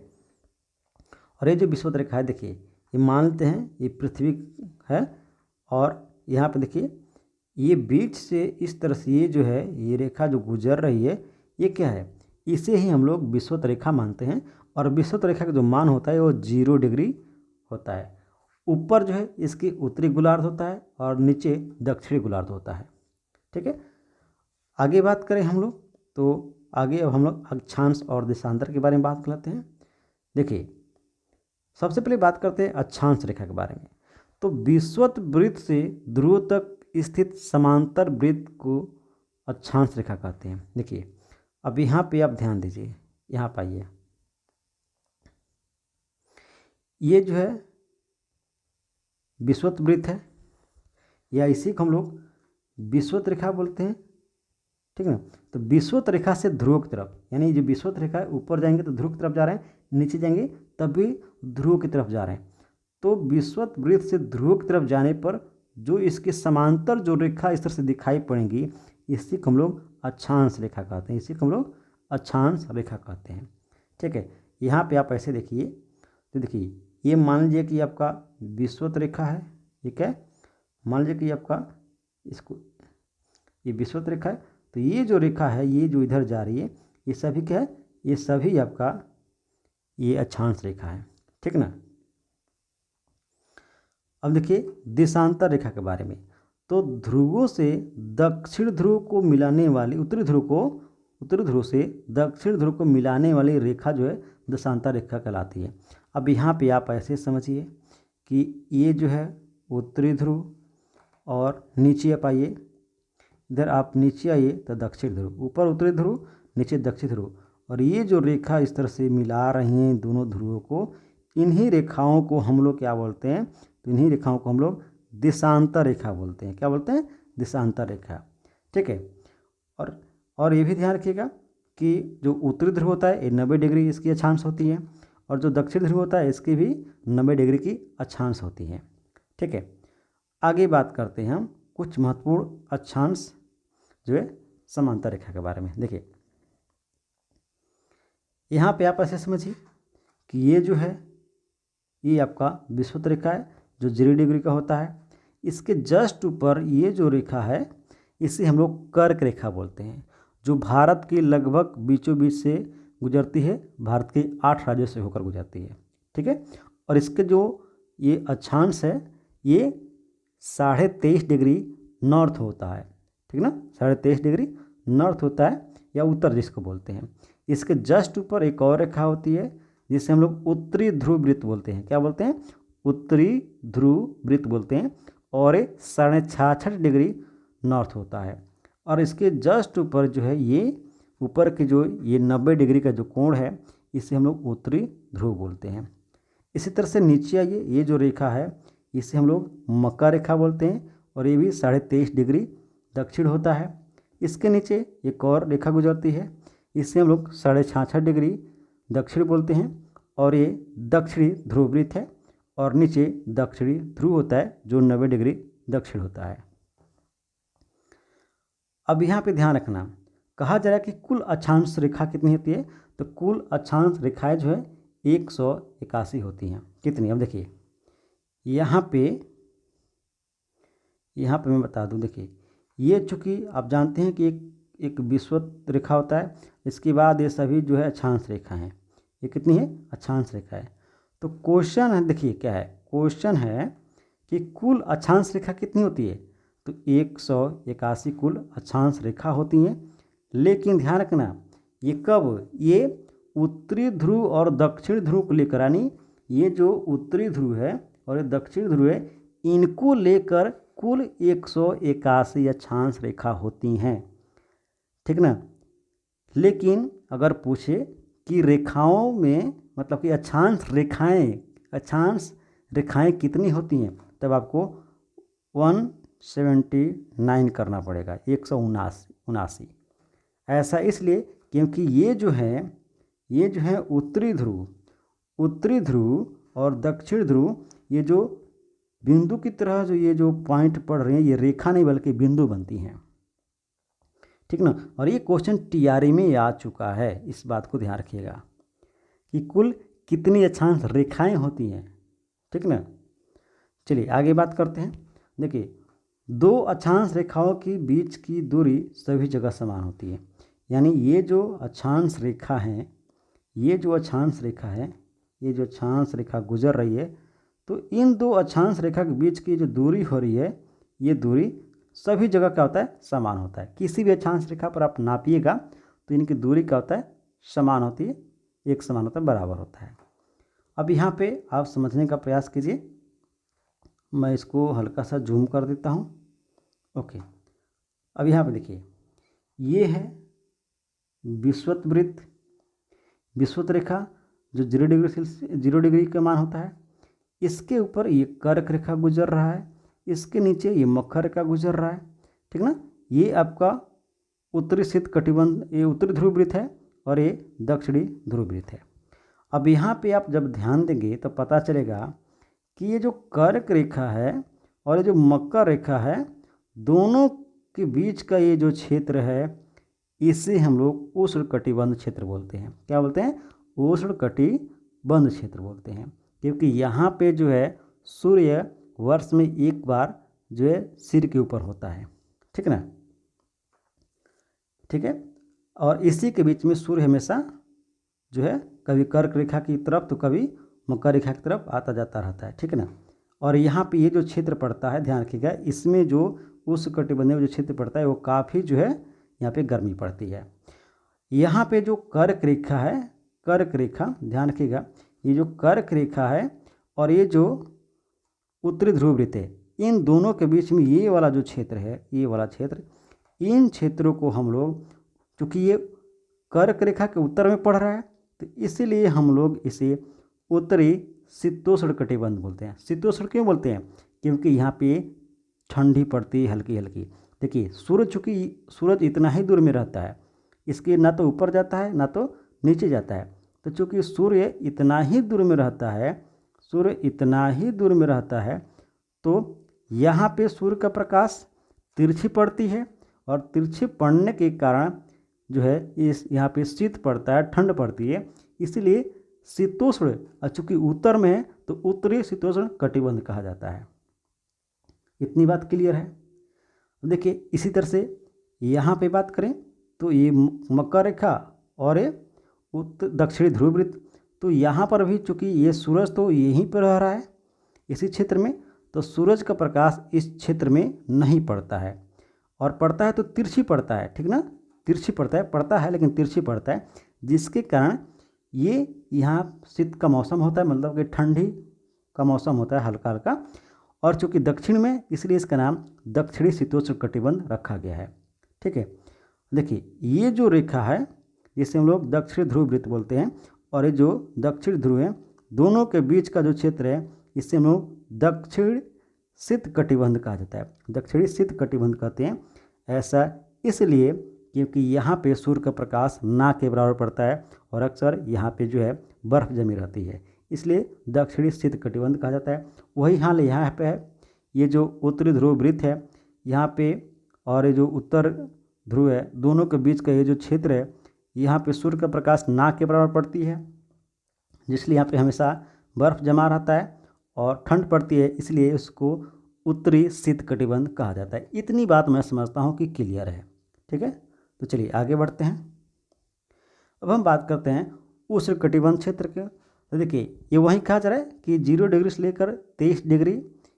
और ये जो विषुवत रेखा है देखिए, ये मान लेते हैं ये पृथ्वी है और यहाँ पे देखिए ये बीच से इस तरह से ये जो है ये रेखा जो गुजर रही है, ये क्या है, इसे ही हम लोग विषुवत रेखा मानते हैं। और विषुवत रेखा का जो मान होता है वो 0 डिग्री होता है। ऊपर जो है इसकी उत्तरी गोलार्ध होता है और नीचे दक्षिणी गोलार्ध होता है। ठीक है, आगे बात करें हम लोग तो आगे अब हम लोग अक्षांश और देशांतर के बारे में बात करते हैं। देखिए सबसे पहले बात करते हैं अक्षांश रेखा के बारे में। तो विषुवत वृत्त से ध्रुव तक स्थित समांतर वृत्त को अक्षांश रेखा कहते हैं। देखिए अब यहाँ पे आप ध्यान दीजिए, यहाँ पाइए ये जो है विषुवत वृत्त है, या इसी को हम लोग विषुवत रेखा बोलते हैं। ठीक है ना, तो विषुवत रेखा से ध्रुव की तरफ, यानी जो विषुवत रेखा है ऊपर जाएंगे तो ध्रुव की तरफ जा रहे हैं, नीचे जाएंगे तब भी ध्रुव की तरफ जा रहे हैं। तो विषुवत वृत्त से ध्रुव की तरफ जाने पर जो इसके समांतर जो रेखा इस तरह से दिखाई पड़ेंगी, इसी को हम लोग अक्षांश रेखा कहते हैं, इसी को हम लोग अक्षांश रेखा कहते हैं। ठीक है, यहाँ पे आप ऐसे देखिए, तो देखिए ये मान लीजिए कि आपका विषुवत रेखा है। ठीक है, मान लीजिए कि आपका इसको ये विषुवत रेखा है, तो ये जो रेखा है ये जो इधर जा रही है, ये सभी क्या है, ये सभी आपका ये अक्षांश रेखा है। ठीक ना। अब देखिए देशांतर रेखा के बारे में। तो ध्रुवों से दक्षिण ध्रुव को मिलाने वाली उत्तरी ध्रुव से दक्षिण ध्रुव को मिलाने वाली रेखा जो है देशांतर रेखा कहलाती है। अब यहाँ पे आप ऐसे समझिए कि ये जो है उत्तरी ध्रुव और नीचे आप आइए, इधर आप नीचे आइए तो दक्षिण ध्रुव, ऊपर उत्तरी ध्रुव नीचे दक्षिण ध्रुव, और ये जो रेखा इस तरह से मिला रही हैं दोनों ध्रुवों को, इन्हीं रेखाओं को हम लोग क्या बोलते हैं, तो इन्हीं रेखाओं को हम लोग देशांतर रेखा बोलते हैं। क्या बोलते हैं, देशांतर रेखा। ठीक है, और ये भी ध्यान रखिएगा इसकी जो उत्तरी ध्रुव होता है ये 90 डिग्री इसकी अक्षांश होती है, और जो दक्षिण ध्रुव होता है इसकी भी 90 डिग्री की अक्षांश होती है। ठीक है, आगे बात करते हैं हम कुछ महत्वपूर्ण अक्षांश जो है समांतर रेखा के बारे में। देखिए यहाँ पे आप ऐसे समझिए कि ये जो है ये आपका विषुवत रेखा है जो 0 डिग्री का होता है। इसके जस्ट ऊपर ये जो रेखा है इसे हम लोग कर्क रेखा बोलते हैं, जो भारत के लगभग बीचों बीच से गुजरती है, भारत के 8 राज्यों से होकर गुजरती है। ठीक है, और इसके जो ये अक्षांश है ये 23.5 डिग्री नॉर्थ होता है। ठीक ना, 23.5 डिग्री नॉर्थ होता है या उत्तर जिसको बोलते हैं। इसके जस्ट ऊपर एक और रेखा होती है जिसे हम लोग उत्तरी ध्रुव वृत्त बोलते हैं। क्या बोलते हैं? उत्तरी ध्रुव वृत्त बोलते हैं, और ये 66.5 डिग्री नॉर्थ होता है। और इसके जस्ट ऊपर जो है ये ऊपर के जो ये 90 डिग्री का जो कोण है इसे हम लोग उत्तरी ध्रुव बोलते हैं। इसी तरह से नीचे आइए, ये जो रेखा है इसे हम लोग मकर रेखा बोलते हैं, और ये भी 23.5 डिग्री दक्षिण होता है। इसके नीचे एक और रेखा गुजरती है, इसे हम लोग 66.5 डिग्री दक्षिण बोलते हैं, और ये दक्षिणी ध्रुव वृत्त है, और नीचे दक्षिणी ध्रुव होता है जो 90 डिग्री दक्षिण होता है। अब यहाँ पे ध्यान रखना, कहा जा रहा है कि कुल अक्षांश रेखा कितनी होती है, तो कुल अक्षांश रेखाएं जो है 181 होती हैं। कितनी? अब देखिए यहाँ पे मैं बता दूं, देखिए ये चूँकि आप जानते हैं कि एक विषुवत रेखा होता है, इसके बाद ये सभी जो है अक्षांश रेखा हैं। ये कितनी है? अक्षांश रेखा है। तो क्वेश्चन है, देखिए क्या है क्वेश्चन है कि कुल अक्षांश रेखा कितनी होती है, तो 181 कुल अक्षांश रेखा होती हैं। लेकिन ध्यान रखना ये कब, ये उत्तरी ध्रुव और दक्षिण ध्रुव को लेकर, यानी ये जो उत्तरी ध्रुव है और ये दक्षिण ध्रुव है इनको लेकर कुल 181 अक्षांश रेखा होती हैं। ठीक ना। लेकिन अगर पूछे कि रेखाओं में मतलब कि अक्षांश रेखाएं कितनी होती हैं, तब आपको 179 करना पड़ेगा, 179। ऐसा इसलिए क्योंकि ये जो है उत्तरी ध्रुव और दक्षिण ध्रुव, ये जो बिंदु की तरह जो ये जो पॉइंट पड़ रहे हैं ये रेखा नहीं बल्कि बिंदु बनती हैं। ठीक ना। और ये क्वेश्चन टीआरई में आ चुका है, इस बात को ध्यान रखिएगा कि कुल कितनी अक्षांश रेखाएं होती हैं। ठीक ना। चलिए आगे बात करते हैं। देखिए दो अक्षांश रेखाओं के बीच की दूरी सभी जगह समान होती है, यानी ये जो अक्षांश रेखा है, ये जो अक्षांश रेखा गुजर रही है, तो इन दो अक्षांश रेखा के बीच की जो दूरी हो रही है ये दूरी सभी जगह क्या होता है? समान होता है। किसी भी अक्षांश रेखा पर आप नापिएगा तो इनकी दूरी क्या होता है? समान होती है, एक समान होता है, बराबर होता है। अब यहाँ पे आप समझने का प्रयास कीजिए, मैं इसको हल्का सा जूम कर देता हूँ। ओके, अब यहाँ पे देखिए ये है विषुवत वृत्त, विषुवत रेखा जो 0 डिग्री का मान होता है। इसके ऊपर ये कर्क रेखा गुजर रहा है, इसके नीचे ये मकर रेखा गुजर रहा है। ठीक ना। ये आपका उत्तरी शीत कटिबंध, ये उत्तरी ध्रुव वृत्त है और ये दक्षिणी ध्रुव वृत्त है। अब यहाँ पे आप जब ध्यान देंगे तो पता चलेगा कि ये जो कर्क रेखा है और ये जो मकर रेखा है, दोनों के बीच का ये जो क्षेत्र है इसे हम लोग उष्णकटिबंध क्षेत्र बोलते हैं। क्या बोलते हैं? उष्णकटिबंध क्षेत्र बोलते हैं, क्योंकि यहाँ पे जो है सूर्य वर्ष में एक बार जो है सिर के ऊपर होता है। ठीक ना। ठीक है। और इसी के बीच में सूर्य हमेशा जो है कभी कर्क रेखा की तरफ तो कभी मकर रेखा की तरफ आता जाता रहता है। ठीक है ना। और यहाँ पे ये जो क्षेत्र पड़ता है, ध्यान रखिएगा, इसमें जो उष्णकटिबंधीय जो क्षेत्र पड़ता है वो काफ़ी जो है यहाँ पे गर्मी पड़ती है। यहाँ पे जो कर्क रेखा है, कर्क रेखा ध्यान रखिएगा, ये जो कर्क रेखा है और ये जो उत्तरी ध्रुव वृत्त है, इन दोनों के बीच में ये वाला जो क्षेत्र है, ये वाला क्षेत्र, इन क्षेत्रों को हम लोग, चूँकि ये कर्क रेखा के उत्तर में पड़ रहा है तो इसीलिए हम लोग इसे उत्तरी शीतोष्ण कटिबंध बोलते हैं। शीतोष्ण क्यों बोलते हैं? क्योंकि यहाँ पे ठंडी पड़ती है हल्की हल्की। देखिए सूरज, चूँकि सूरज इतना ही दूर में रहता है, इसके ना तो ऊपर जाता है ना तो नीचे जाता है। तो चूँकि सूर्य इतना ही दूर में रहता है, सूर्य इतना ही दूर में रहता है, तो यहाँ पे सूर्य का प्रकाश तिरछी पड़ती है और तिरछी पड़ने के कारण जो है इस यहाँ पे शीत पड़ता है, ठंड पड़ती है। इसलिए शीतोष्ण, चूँकि उत्तर में है तो उत्तरी शीतोष्ण कटिबंध कहा जाता है। इतनी बात क्लियर है। देखिए इसी तरह से यहाँ पे बात करें तो ये मकर रेखा और ये दक्षिणी ध्रुव वृत्त, तो यहाँ पर भी चूँकि ये सूरज तो यहीं पर रह रहा है इसी क्षेत्र में, तो सूरज का प्रकाश इस क्षेत्र में नहीं पड़ता है, और पड़ता है तो तिरछी पड़ता है, ठीक ना, तिरछी पड़ता है लेकिन तिरछी पड़ता है, जिसके कारण ये यहाँ शीत का मौसम होता है, मतलब कि ठंडी का मौसम होता है हल्का हल्का, और चूँकि दक्षिण में इसलिए इसका नाम दक्षिणी शीतोष्ण कटिबंध रखा गया है। ठीक है, देखिए ये जो रेखा है जिसे हम लोग दक्षिण ध्रुव वृत्त बोलते हैं, और ये जो दक्षिण ध्रुव है, दोनों के बीच का जो क्षेत्र है इसे हम लोग दक्षिण शीत कटिबंध कहा जाता है, दक्षिणी शीत कटिबंध कहते हैं। ऐसा इसलिए क्योंकि यहाँ पे सूर्य का प्रकाश ना के बराबर पड़ता है और अक्सर यहाँ पे जो है बर्फ़ जमी रहती है, इसलिए दक्षिणी शीत कटिबंध कहा जाता है। वही हाल यहाँ पे है, ये जो उत्तरी ध्रुव वृत्त है यहाँ पे और ये जो उत्तर ध्रुव है, दोनों के बीच का ये जो क्षेत्र है, यहाँ पे सूर्य का प्रकाश ना के बराबर पड़ती है, जिसलिए यहाँ पे हमेशा बर्फ़ जमा रहता है और ठंड पड़ती है, इसलिए इसको उत्तरी शीत कटिबंध कहा जाता है। इतनी बात मैं समझता हूँ कि क्लियर है। ठीक है, तो चलिए आगे बढ़ते हैं। अब हम बात करते हैं उष्ण कटिबंध क्षेत्र के। तो देखिए ये वहीं कहा जा रहा है कि 0 डिग्री से लेकर 23 डिग्री,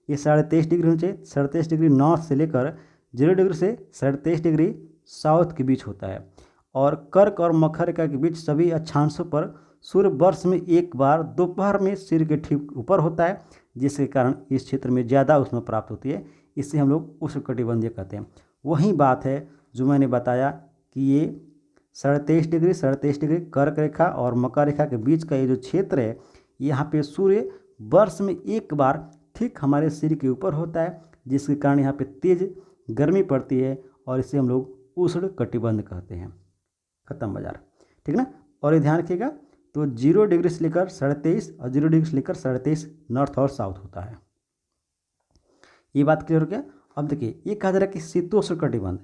ये 23.5 डिग्री होना चाहिए, 23.5 डिग्री नॉर्थ से लेकर 0 डिग्री से 23.5 डिग्री साउथ के बीच होता है, और कर्क और मकर रेखा के बीच सभी अक्षांशों पर सूर्य वर्ष में एक बार दोपहर में सिर के ठीक ऊपर होता है, जिसके कारण इस क्षेत्र में ज़्यादा ऊष्मा प्राप्त होती है, इससे हम लोग उष्णकटिबंधीय कहते हैं। वही बात है जो मैंने बताया कि ये 23.5 डिग्री कर्क रेखा और मकर रेखा के बीच का ये जो क्षेत्र है, यहाँ पे सूर्य वर्ष में एक बार ठीक हमारे सिर के ऊपर होता है, जिसके कारण यहाँ पे तेज गर्मी पड़ती है, और इसे हम लोग उष्ण कटिबंध कहते हैं। खत्म बाजार, ठीक ना। और ये ध्यान रखिएगा, तो 0 डिग्री से लेकर 23.5 और 0 डिग्री से लेकर 23.5 नॉर्थ और साउथ होता है। ये बात क्लियर हो गया। अब देखिए ये कहा जा रहा है कि शीतोष्ण कटिबंध,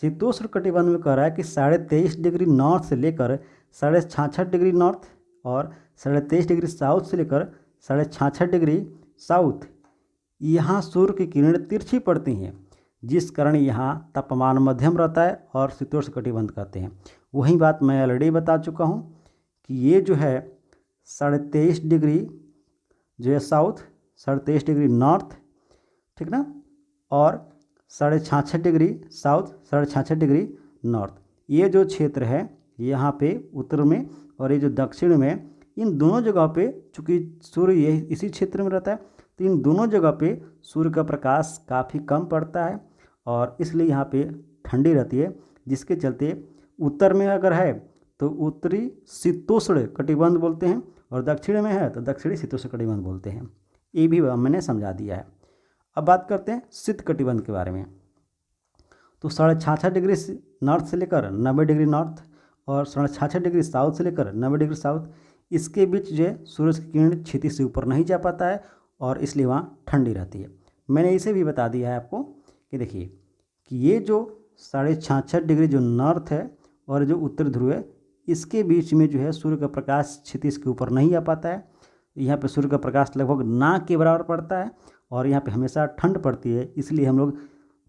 शीतोष्ण कटिबंध में कह रहा है कि 23.5 डिग्री नॉर्थ से लेकर 66.5 डिग्री नॉर्थ और 23.5 डिग्री साउथ से लेकर 66.5 डिग्री साउथ, यहाँ सूर्य की किरणें तिरछी पड़ती हैं, जिस कारण यहाँ तापमान मध्यम रहता है और शीतोष्ण कटिबंध कहते हैं। वही बात मैं ऑलरेडी बता चुका हूँ कि ये जो है 23.5 डिग्री जो है साउथ, 23.5 डिग्री नॉर्थ, ठीक ना, और 66.5 डिग्री साउथ, 66.5 डिग्री नॉर्थ, ये जो क्षेत्र है यहाँ पे उत्तर में और ये जो दक्षिण में, इन दोनों जगह पे चूँकि सूर्य ये इसी क्षेत्र में रहता है, तो इन दोनों जगह पे सूर्य का प्रकाश काफ़ी कम पड़ता है और इसलिए यहाँ पे ठंडी रहती है, जिसके चलते उत्तर में अगर है तो उत्तरी शीतोष्ण कटिबंध बोलते हैं, और दक्षिण में है तो दक्षिणी शीतोष्ण कटिबंध बोलते हैं। ये भी मैंने समझा दिया है। अब बात करते हैं शीत कटिबंध के बारे में। तो 66.5 डिग्री नॉर्थ से लेकर 90 डिग्री नॉर्थ और 66.5 डिग्री साउथ से लेकर 90 डिग्री साउथ, इसके बीच जो है सूरज की किरण क्षितिज से ऊपर नहीं जा पाता है और इसलिए वहाँ ठंडी रहती है। मैंने इसे भी बता दिया है आपको कि देखिए कि ये जो 66.5 डिग्री जो नॉर्थ है और जो उत्तर ध्रुव है, इसके बीच में जो है सूर्य का प्रकाश क्षितिज के ऊपर नहीं आ पाता है। यहाँ पे सूर्य का प्रकाश लगभग ना के बराबर पड़ता है और यहाँ पे हमेशा ठंड पड़ती है, इसलिए हम लोग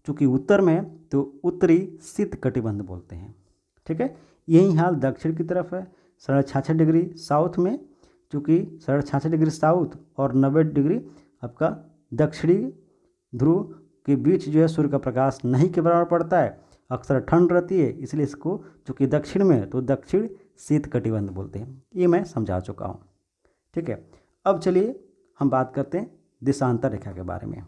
चूँकि उत्तर में है तो उत्तरी शीत कटिबंध बोलते हैं। ठीक है, यही हाल दक्षिण की तरफ है। 66.5 डिग्री साउथ में, चूँकि 66.5 डिग्री साउथ और 90 डिग्री आपका दक्षिणी ध्रुव के बीच जो है सूर्य का प्रकाश नहीं के बराबर पड़ता है, अक्सर ठंड रहती है, इसलिए इसको चूँकि दक्षिण में है तो दक्षिण शीत कटिबंध बोलते हैं। ये मैं समझा चुका हूँ। ठीक है, अब चलिए हम बात करते हैं देशांतर रेखा के बारे में।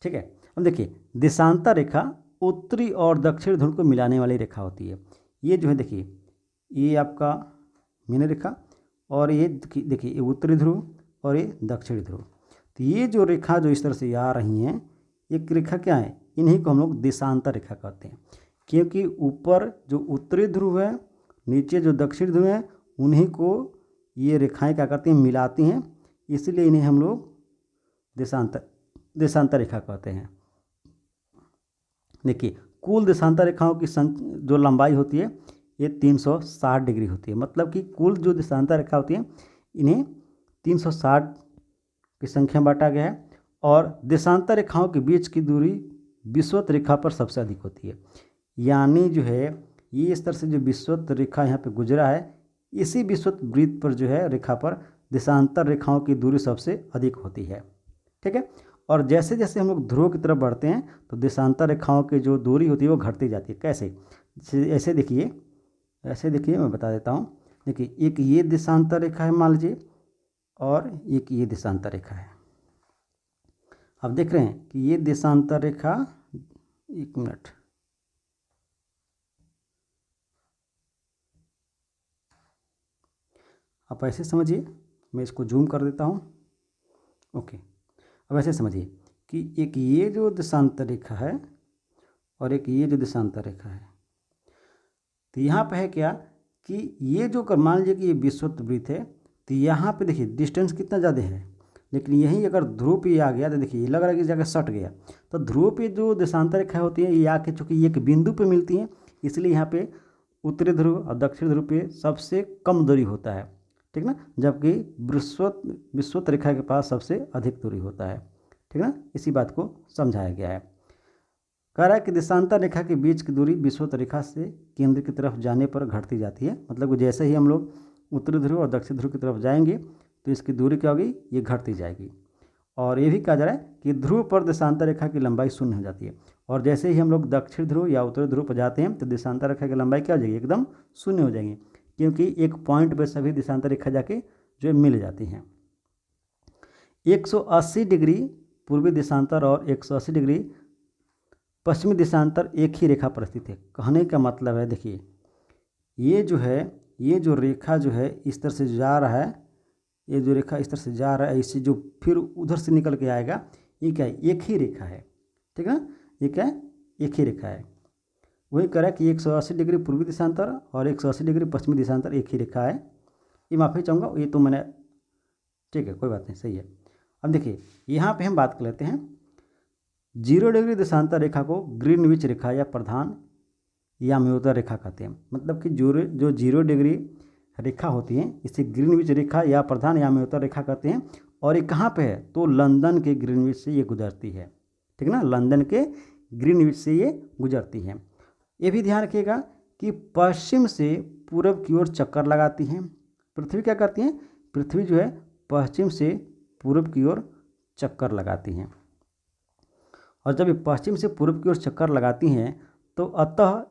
ठीक है, अब देखिए देशांतर रेखा उत्तरी और दक्षिण ध्रुव को मिलाने वाली रेखा होती है। ये जो है देखिए ये आपका मीन रेखा और ये देखिए ये उत्तरी ध्रुव और ये दक्षिणी ध्रुव। तो ये जो रेखा जो इस तरह से आ रही हैं, एक रेखा क्या है, इन्हीं को हम लोग देशांतर रेखा कहते हैं। क्योंकि ऊपर जो उत्तरी ध्रुव है, नीचे जो दक्षिण ध्रुव है, उन्हीं को ये रेखाएं क्या करती हैं, मिलाती हैं, इसलिए इन्हें हम लोग देशांतर रेखा कहते हैं। देखिए कुल देशांतर रेखाओं की जो लंबाई होती है ये 360 डिग्री होती है। मतलब कि कुल जो देशांतर रेखा होती है इन्हें 360 की संख्या बांटा गया है, और देशांतर रेखाओं के बीच की दूरी विषुवत रेखा पर सबसे अधिक होती है। यानी जो है ये इस तरह से जो विषुवत रेखा यहाँ पे गुजरा है, इसी विषुवत वृत्त पर जो है रेखा पर देशांतर रेखाओं की दूरी सबसे अधिक होती है। ठीक है। और जैसे जैसे हम लोग ध्रुव की तरफ बढ़ते हैं तो देशांतर रेखाओं की जो दूरी होती है वो घटती जाती है। कैसे? ऐसे देखिए, मैं बता देता हूँ। देखिए एक ये देशांतर रेखा है मान लीजिए, और एक ये देशांतर रेखा है। अब देख रहे हैं कि ये देशांतर रेखा, एक मिनट, आप ऐसे समझिए, मैं इसको जूम कर देता हूँ। ओके, अब ऐसे समझिए कि एक ये जो देशांतर रेखा है और एक ये जो देशांतर रेखा है, तो यहाँ पे है क्या कि ये जो मान लीजिए कि ये विषुवत वृत्त है, तो यहाँ पे देखिए डिस्टेंस कितना ज़्यादा है, लेकिन यहीं अगर ध्रुव पे आ गया तो देखिए ये लग रहा है कि जगह सट गया। तो ध्रुव पे जो देशांतर रेखा होती है ये आके चूँकि एक बिंदु पे मिलती हैं, इसलिए यहाँ पे उत्तरी ध्रुव और दक्षिण ध्रुव पे सबसे कम दूरी होता है, ठीक ना, जबकि विषुवत रेखा के पास सबसे अधिक दूरी होता है। ठीक ना, इसी बात को समझाया गया है। कह रहा है कि देशांतर रेखा के बीच की दूरी विषुवत रेखा से केंद्र की तरफ जाने पर घटती जाती है। मतलब जैसे ही हम लोग उत्तरी ध्रुव और दक्षिण ध्रुव की तरफ जाएंगे तो इसकी दूरी क्या होगी, ये घटती जाएगी। और ये भी कहा जा रहा है कि ध्रुव पर देशांतर रेखा की लंबाई शून्य हो जाती है, और जैसे ही हम लोग दक्षिण ध्रुव या उत्तरी ध्रुव पर जाते हैं तो देशांतर रेखा की लंबाई क्या हो जाएगी, एकदम शून्य हो जाएंगी, क्योंकि एक पॉइंट पर सभी देशांतर रेखा जाके जो है मिल जाती हैं। 180 डिग्री पूर्वी देशांतर और 180 डिग्री पश्चिमी देशांतर एक ही रेखा पर स्थित है। कहने का मतलब है, देखिए ये जो है, ये जो रेखा जो है इस तरह से जा रहा है, ये जो रेखा इस तरह से जा रहा है, इससे जो फिर उधर से निकल के आएगा, ये क्या है, एक ही रेखा है। ठीक है ना, ये क्या है, एक ही रेखा है। वही कह रहा है कि 180 डिग्री पूर्वी देशांतर और 180 डिग्री पश्चिमी देशांतर एक ही रेखा है। ये माफ़ी चाहूँगा, ये तो मैंने, ठीक है कोई बात नहीं, सही है। अब देखिए यहाँ पे हम बात कर लेते हैं 0 डिग्री देशांतर रेखा को ग्रीनविच रेखा या प्रधान याम्योत्तर रेखा कहते हैं। मतलब कि जो 0 डिग्री रेखा होती है इसे ग्रीनविच रेखा या प्रधान याम्योत्तर रेखा कहते हैं। और ये कहाँ पे है, तो लंदन के ग्रीनविच से ये गुजरती है। ठीक है ना, लंदन के ग्रीनविच से ये गुजरती है। ये भी ध्यान रखिएगा कि पश्चिम से पूरब की ओर चक्कर लगाती हैं। पृथ्वी क्या करती है, पृथ्वी जो है पश्चिम से पूरब की ओर चक्कर लगाती हैं। और जब ये पश्चिम से पूर्व की ओर चक्कर लगाती हैं तो अतः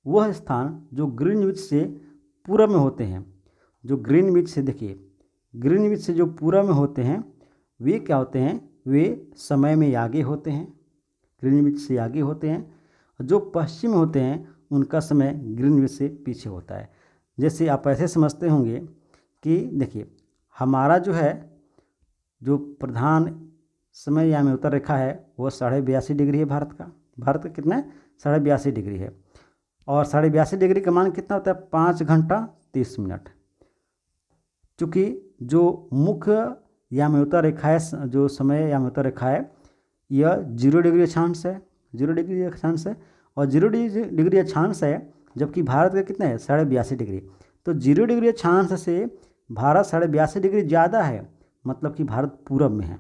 वह स्थान जो ग्रीनविच से पूरब में होते हैं, जो ग्रीनविच से, देखिए ग्रीनविच से जो पूरब में होते हैं वे क्या होते हैं, वे समय में आगे होते हैं, ग्रीनविच से आगे होते हैं। जो पश्चिम में होते हैं उनका समय ग्रीनविच से पीछे होता है। जैसे आप ऐसे समझते होंगे कि देखिए हमारा जो है जो प्रधान समय याम्योत्तर रेखा है वो 82.5 डिग्री है भारत का कितना है, 82.5 डिग्री है। और 82.5 डिग्री का मान कितना होता है, 5 घंटा 30 मिनट। चूँकि जो मुख्य याम्योत्तर रेखा है, जो समय याम्योत्तर रेखा है, यह 0 डिग्री अक्षांश है, 0 डिग्री अक्षांश है, और 0 डिग्री अक्षांश है, जबकि भारत का कितना है, 82.5 डिग्री। तो 0 डिग्री अक्षांश से भारत 82.5 डिग्री ज़्यादा है, मतलब कि भारत पूरब में है।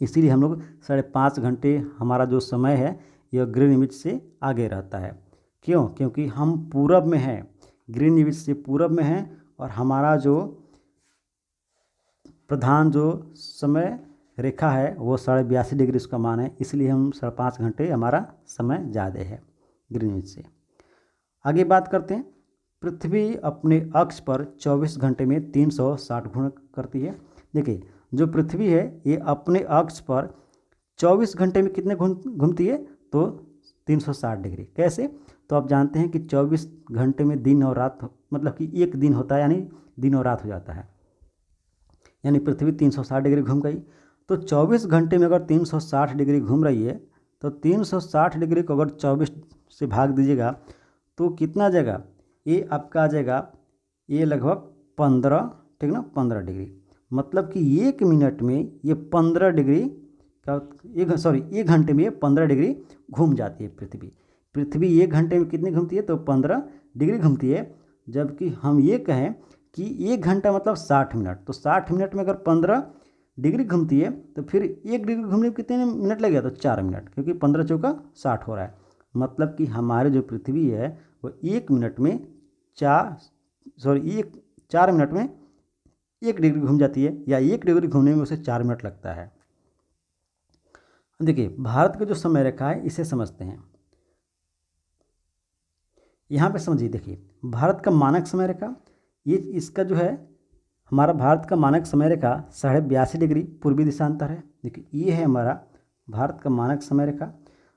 इसीलिए हम लोग 5.5 घंटे हमारा जो समय है यह ग्रीनविच से आगे रहता है। क्यों, क्योंकि हम पूरब में हैं, ग्रीनविच से पूरब में हैं, और हमारा जो प्रधान जो समय रेखा है वो 82.5 डिग्री उसका मान है, इसलिए हम 5.5 घंटे हमारा समय ज़्यादा है ग्रीनविच से। आगे बात करते हैं, पृथ्वी अपने अक्ष पर 24 घंटे में 360 घूर्ण करती है। देखिए जो पृथ्वी है ये अपने अक्ष पर 24 घंटे में कितने घूमती है, तो 360 डिग्री। कैसे, तो आप जानते हैं कि 24 घंटे में दिन और रात, मतलब कि एक दिन होता है, यानी दिन और रात हो जाता है, यानी पृथ्वी 360 डिग्री घूम गई। तो 24 घंटे में अगर 360 डिग्री घूम रही है तो 360 डिग्री को अगर 24 से भाग दीजिएगा तो कितना आ जाएगा, ये आपका आ जाएगा ये लगभग 15, ठीक ना, 15 डिग्री। मतलब कि 1 मिनट में ये 15 डिग्री का एक घंटे में ये 15 डिग्री घूम जाती है पृथ्वी 1 घंटे में कितनी घूमती है, तो 15 डिग्री घूमती है। जबकि हम ये कहें कि 1 घंटा मतलब 60 मिनट, तो 60 मिनट में अगर 15 डिग्री घूमती है तो फिर 1 डिग्री घूमने में कितने मिनट लगेगा, तो 4 मिनट, क्योंकि 15 चौका 60 हो रहा है। मतलब कि हमारे जो पृथ्वी है वो 1 मिनट में 4 मिनट में 1 डिग्री घूम जाती है, या 1 डिग्री घूमने में उसे 4 मिनट लगता है। देखिए भारत का जो समय रेखा है इसे समझते हैं। यहाँ पे समझिए, देखिए भारत का मानक समय रेखा, ये इसका जो है हमारा भारत का मानक समय रेखा 82.5 डिग्री पूर्वी दिशांतर है। देखिए ये है हमारा भारत का मानक समय रेखा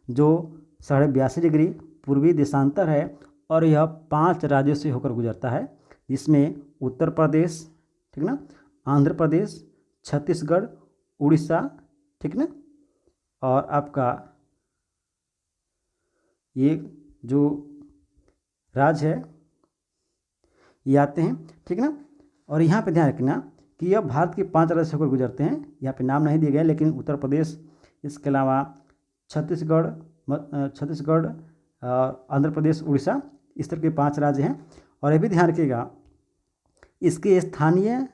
जो 82.5 डिग्री पूर्वी देशांतर है, और यह 5 राज्यों से होकर गुजरता है, जिसमें उत्तर प्रदेश, ठीक ना, आंध्र प्रदेश, छत्तीसगढ़, उड़ीसा, ठीक ना, और आपका ये जो राज्य है ये आते हैं, ठीक ना। और यहाँ पे ध्यान रखना कि यह भारत के 5 राज्यों से होकर गुजरते हैं। यहाँ पे नाम नहीं दिए गए, लेकिन उत्तर प्रदेश, इसके अलावा छत्तीसगढ़, आंध्र प्रदेश, उड़ीसा, इस तरह के 5 राज्य हैं। और ये भी ध्यान रखिएगा इसके स्थानीय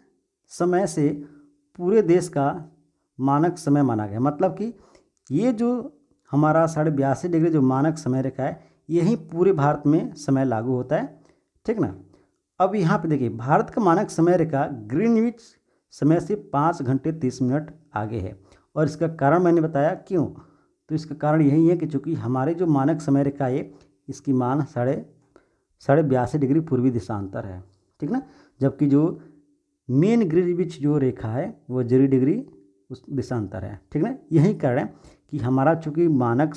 समय से पूरे देश का मानक समय माना गया। मतलब कि ये जो हमारा 82.5 डिग्री जो मानक समय रेखा है यही पूरे भारत में समय लागू होता है, ठीक ना। अब यहाँ पे देखिए भारत का मानक समय रेखा ग्रीनविच समय से 5 घंटे 30 मिनट आगे है, और इसका कारण मैंने बताया क्यों, तो इसका कारण यही है कि चूँकि हमारे जो मानक समय रेखा है इसकी मान 82.5 डिग्री पूर्वी दिशांतर है, ठीक ना। जबकि जो मेन ग्रीनविच जो रेखा है वो 0 डिग्री उस दिशांतर है, ठीक ना। यही कारण है कि हमारा चूँकि मानक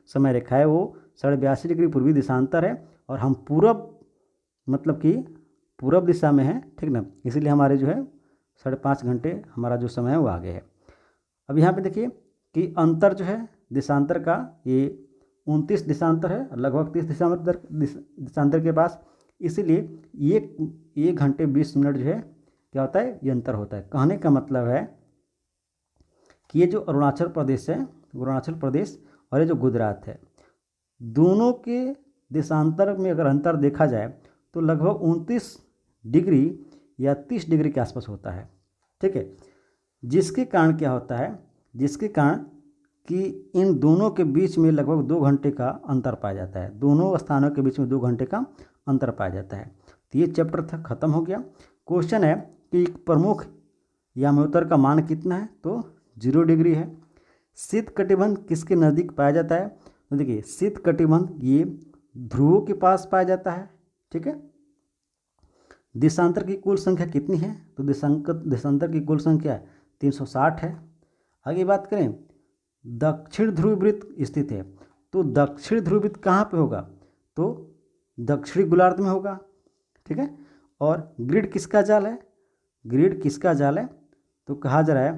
समय रेखा है वो 82.5 डिग्री पूर्वी देशांतर है, और हम पूरब मतलब कि पूरब दिशा में है, ठीक ना, इसीलिए हमारे जो है 5.5 घंटे हमारा जो समय है वो आगे है। अब यहाँ पे देखिए कि अंतर जो है देशांतर का ये 29 देशांतर है, लगभग 30 देशांतर के पास, इसीलिए 1 घंटे 20 मिनट जो है क्या होता है, ये अंतर होता है। कहने का मतलब है कि ये जो अरुणाचल प्रदेश है, अरुणाचल प्रदेश और ये जो गुजरात है, दोनों के देशांतर में अगर अंतर देखा जाए तो लगभग 29 डिग्री या 30 डिग्री के आसपास होता है, ठीक है। जिसके कारण क्या होता है, जिसके कारण कि इन दोनों के बीच में लगभग 2 घंटे का अंतर पाया जाता है, दोनों स्थानों के बीच में 2 घंटे का अंतर पाया जाता है। तो ये चैप्टर था, खत्म हो गया। क्वेश्चन है कि प्रमुख याम्योत्तर का मान कितना है, तो 0 डिग्री है। शीत कटिबंध किसके नज़दीक पाया जाता है, तो देखिए शीत कटिबंध ये ध्रुवों के पास पाया जाता है, ठीक है। देशांतर की कुल संख्या कितनी है, तो देशांतर की कुल संख्या 360 है। आगे बात करें, दक्षिण ध्रुव वृत्त स्थित है, तो दक्षिण ध्रुव वृत्त कहाँ पे होगा, तो दक्षिणी गोलार्ध में होगा, ठीक है। और ग्रिड किसका जाल है, ग्रिड किसका जाल है, तो कहा जा रहा है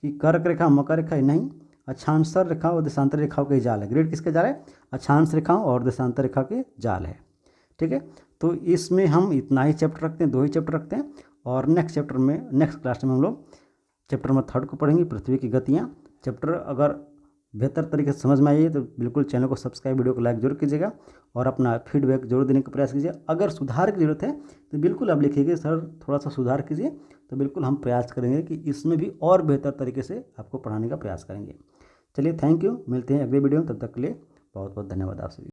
कि कर्क रेखा, मकर रेखा नहीं, अक्षांशर रेखा और देशांतर रेखाओं के जाल है। ग्रिड किसके जाल है, अक्षांश रेखाओं और देशांतर रेखा के जाल है, ठीक है। तो इसमें हम इतना ही चैप्टर रखते हैं, 2 ही चैप्टर रखते हैं, और नेक्स्ट क्लास में हम लोग चैप्टर नंबर 3 को पढ़ेंगे, पृथ्वी की गतियाँ। चैप्टर अगर बेहतर तरीके से समझ में आइए तो बिल्कुल चैनल को सब्सक्राइब, वीडियो को लाइक जरूर कीजिएगा, और अपना फीडबैक जरूर देने का प्रयास कीजिए। अगर सुधार की जरूरत है तो बिल्कुल आप लिखिएगा सर थोड़ा सा सुधार कीजिए, तो बिल्कुल हम प्रयास करेंगे कि इसमें भी और बेहतर तरीके से आपको पढ़ाने का प्रयास करेंगे। चलिए थैंक यू, मिलते हैं अगले वीडियो में, तब तक के लिए बहुत बहुत धन्यवाद आप सभी।